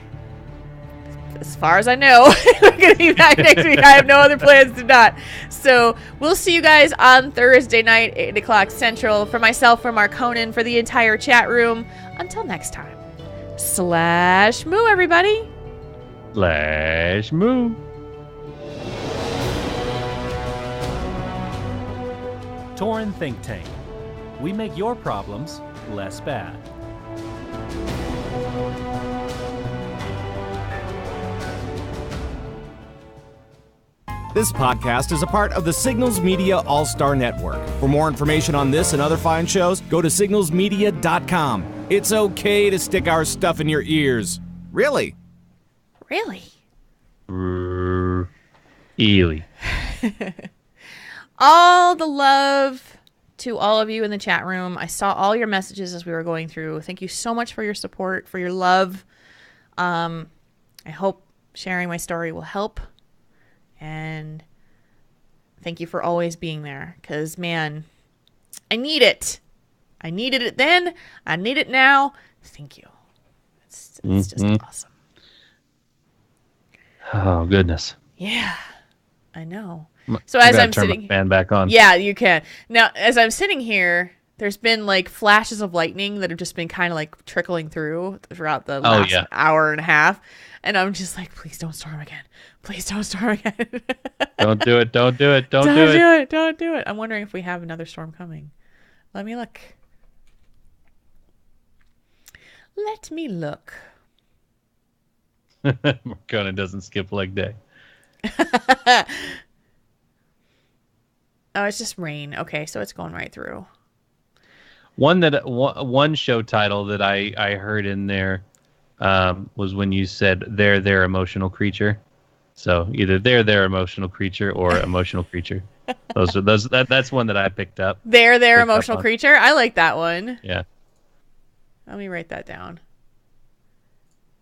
As far as I know, we're going to be back next week. I have no other plans to not. So we'll see you guys on Thursday night, 8 o'clock Central. For myself, for Markonen, for the entire chat room. Until next time. /moo, everybody. /moo. Tauren Think Tank. We make your problems less bad. This podcast is a part of the Signals Media All-Star Network. For more information on this and other fine shows, go to signalsmedia.com. It's okay to stick our stuff in your ears. Really? Really? Ely. All the love to all of you in the chat room. I saw all your messages as we were going through. Thank you so much for your support, for your love. I hope sharing my story will help. And thank you for always being there. Because, man, I need it. I needed it then. I need it now. Thank you. It's just awesome. Oh, goodness. Yeah, I know. So as I'm turn sitting, my fan back on. yeah, you can. Now, as I'm sitting here, there's been like flashes of lightning that have just been kind of like trickling throughout the last hour and a half. And I'm just like, please don't storm again. Please don't storm again. Don't do it. Don't do it. Don't do it. Don't do it. I'm wondering if we have another storm coming. Let me look. Conan doesn't skip leg day. Oh, it's just rain. Okay, so it's going right through. One show title that I heard in there was when you said their emotional creature. So either their emotional creature or emotional creature. That's one that I picked up. Their emotional creature. I like that one. Yeah. Let me write that down.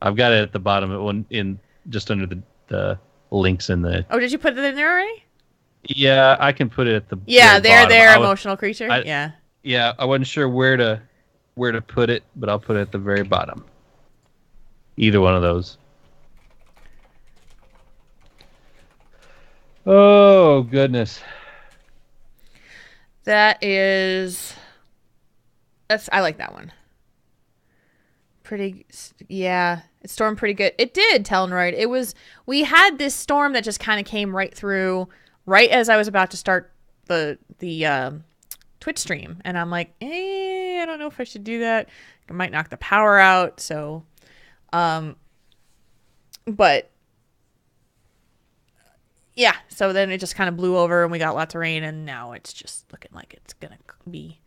I've got it at the bottom of one in just under the links in the. Oh, did you put it in there already? Yeah, I can put it at the. Their emotional creature. Yeah. Yeah, I wasn't sure where to put it, but I'll put it at the very bottom. Either one of those. Oh goodness. I like that one. It stormed pretty good. It did, Tellenroyd. We had this storm that just kind of came right through, right as I was about to start the Twitch stream, and I'm like, I don't know if I should do that. I might knock the power out. So, but yeah. So then it just kind of blew over, and we got lots of rain, and now it's just looking like it's gonna be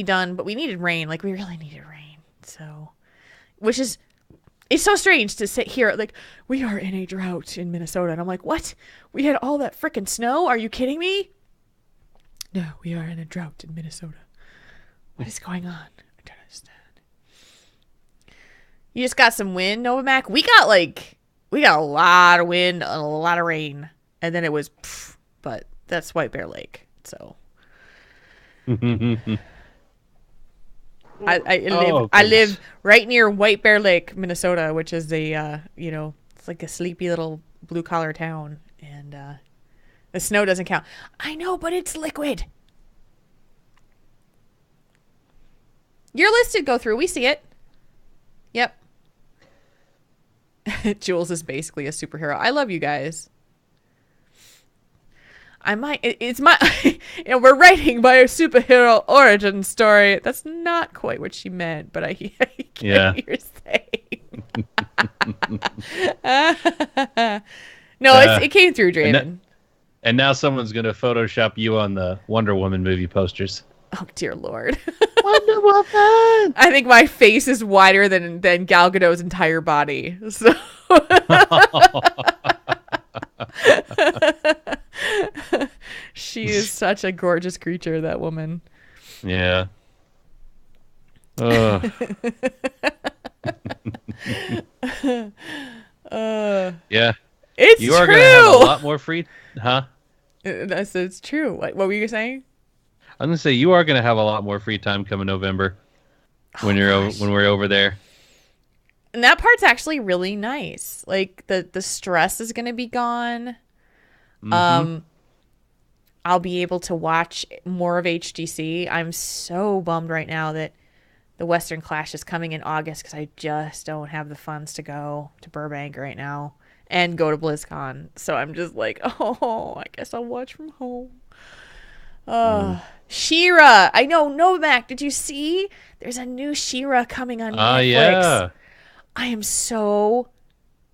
done. But we needed rain. Like, we really needed rain. So, it's so strange to sit here like, we are in a drought in Minnesota, and I'm like, what? We had all that freaking snow? Are you kidding me? No, we are in a drought in Minnesota. What is going on? I don't understand. You just got some wind, Novamac? We got a lot of wind and a lot of rain, and then it was, but that's White Bear Lake, so. I live right near White Bear Lake, Minnesota, which is it's like a sleepy little blue collar town, and the snow doesn't count. I know, but it's liquid. Your list did go through. We see it. Yep. Jules is basically a superhero. I love you guys. It's my, we're writing my superhero origin story. That's not quite what she meant, but I get what you're saying. No, it came through, Draven. And now someone's going to Photoshop you on the Wonder Woman movie posters. Oh, dear Lord. Wonder Woman! I think my face is wider than Gal Gadot's entire body. So. She is such a gorgeous creature, that woman. Yeah. Yeah. It's true. You are going to have a lot more free... Huh? It's true. What were you saying? I'm going to say you are going to have a lot more free time coming November when we're over there. And that part's actually really nice. Like, the stress is going to be gone. Mm-hmm. I'll be able to watch more of HGC. I'm so bummed right now that the Western Clash is coming in August because I just don't have the funds to go to Burbank right now and go to BlizzCon. So I'm just like, I guess I'll watch from home. She-Ra. I know, Novak, did you see? There's a new She-Ra coming on Netflix. Yeah. I am so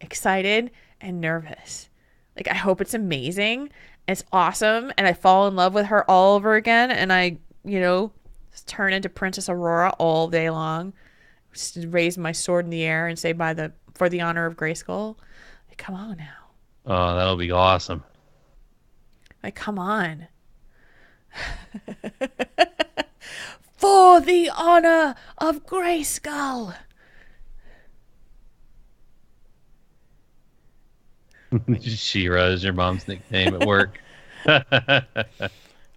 excited and nervous. Like, I hope it's amazing. It's awesome. And I fall in love with her all over again. And I, just turn into Princess Aurora all day long. Just raise my sword in the air and say for the honor of Grayskull. Like, come on now. Oh, that'll be awesome. Like, come on. For the honor of Grayskull. She-Ra is your mom's nickname at work. I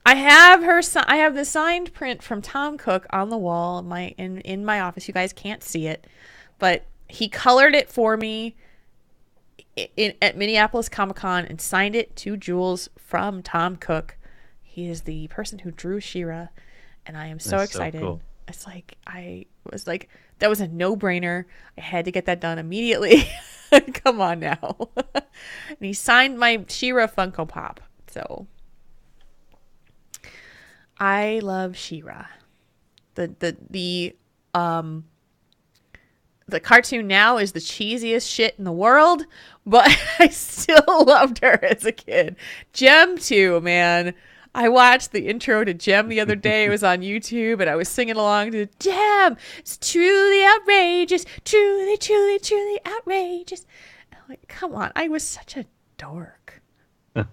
have the signed print from Tom Cook on the wall in my office. You guys can't see it, but he colored it for me. at Minneapolis Comic-Con and signed it to Jules from Tom Cook. He is the person who drew She-Ra, and I am so excited. So cool. It's like, I was like, that was a no-brainer. I had to get that done immediately. Come on now. And he signed my She-Ra Funko Pop. So I love She-Ra. The cartoon now is the cheesiest shit in the world, but I still loved her as a kid. Gem too, man. I watched the intro to Gem the other day. It was on YouTube, and I was singing along to Gem. It's truly outrageous, truly, truly, truly outrageous. And I'm like, come on. I was such a dork. I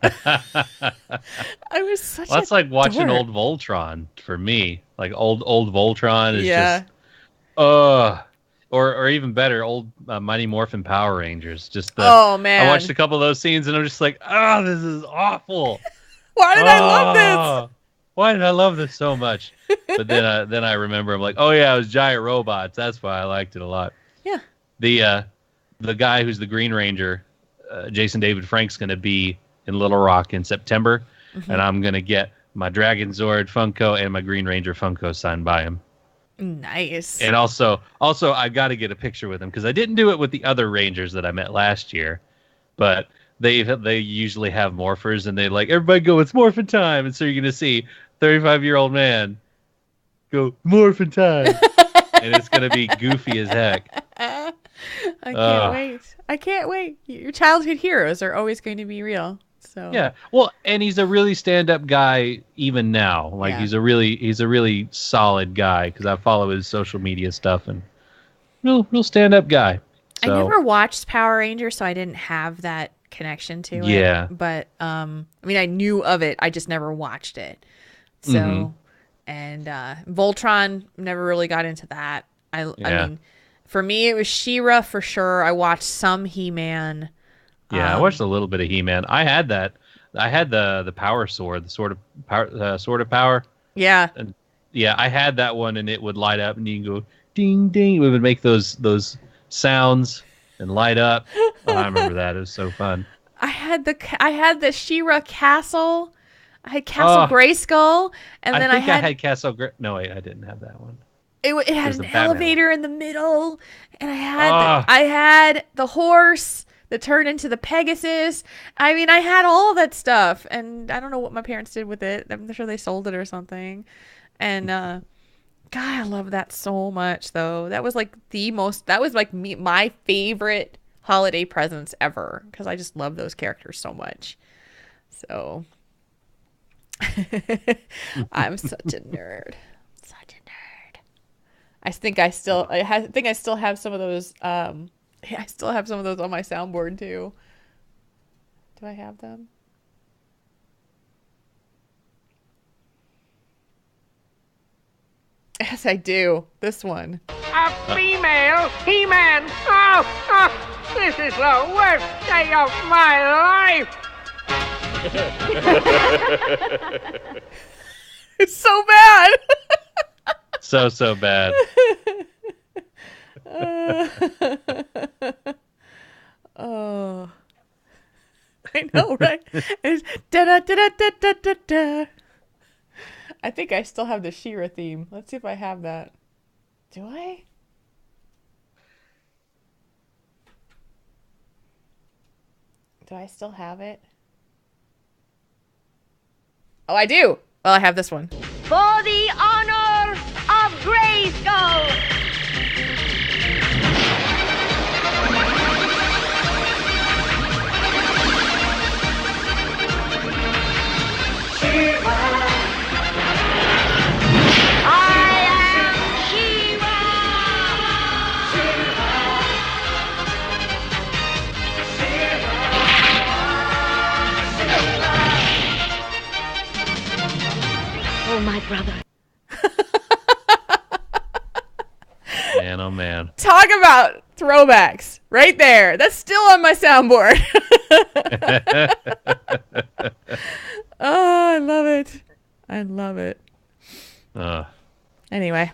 was such That's a like watching dork. old Voltron for me. Like old Voltron is Yeah. just, or even better, old Mighty Morphin Power Rangers. Oh, man. I watched a couple of those scenes, and I'm just like, this is awful. Why did I love this? Why did I love this so much? But then I remember, I'm like, oh yeah, it was giant robots. That's why I liked it a lot. Yeah. The guy who's the Green Ranger, Jason David Frank's going to be in Little Rock in September, and I'm going to get my Dragon Zord Funko and my Green Ranger Funko signed by him. Nice. And also I got to get a picture with him, because I didn't do it with the other Rangers that I met last year, but they usually have morphers, and they like, everybody go, it's morphin' time. And so you're gonna see 35-year-old man go, morphin' time. And it's gonna be goofy as heck. I can't wait. I can't wait. Your childhood heroes are always going to be real. So yeah, well, and he's a really stand-up guy even now. Like, Yeah. he's a really solid guy, because I follow his social media stuff, and real stand-up guy. So, I never watched Power Rangers, so I didn't have that connection to it. Yeah. But I mean, I knew of it. I just never watched it. So and Voltron, never really got into that. I mean, for me, it was She-Ra for sure. I watched some He-Man. Yeah, I watched a little bit of He-Man. I had that. I had the Power Sword, the Sword of Power. Yeah. And yeah, I had that one, and it would light up, and you can go ding ding. It would make those sounds and light up. Oh, I remember that. It was so fun. I had the She-Ra castle. I had Castle Grayskull, and then I had Castle. No, wait, I didn't have that one. It had the an Batman elevator in the middle, and I had the horse that turned into the Pegasus. I mean, I had all that stuff, and I don't know what my parents did with it. I'm sure they sold it or something. And God, I love that so much, though. That was like my favorite holiday presents ever, because I just love those characters so much. So I'm such a nerd. I think I still have some of those. I still have some of those on my soundboard too. Do I have them? Yes, I do. This one. A female He-Man. Oh, this is the worst day of my life. It's so bad. So bad. Oh, I know, right? It's da da da da da da da. I think I still have the She-Ra theme. Let's see if I have that. Do I? Do I still have it? Oh, I do. Well, I have this one. For the honor of Grayskull. Oh, my brother. Man, oh man. Talk about throwbacks right there. That's still on my soundboard. Oh, I love it. I love it. Anyway.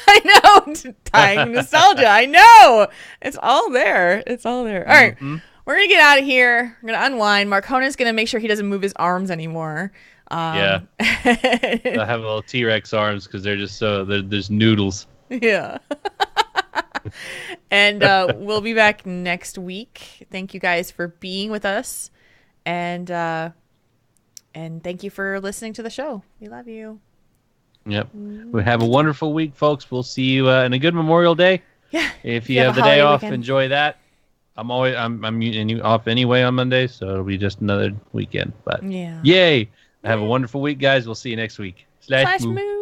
I know. Tying nostalgia. I know. It's all there. It's all there. All right. We're going to get out of here. We're going to unwind. Marcona's going to make sure he doesn't move his arms anymore. Yeah. I have little T-Rex arms because they're just there's noodles. Yeah. And we'll be back next week. Thank you guys for being with us. And thank you for listening to the show. We love you. Yep. We have a wonderful week, folks. We'll see you in a good Memorial Day. Yeah. If you have the day off, enjoy that. I'm off anyway on Monday, so it'll be just another weekend. But yeah. Yay! Have a wonderful week, guys. We'll see you next week. Slash moo.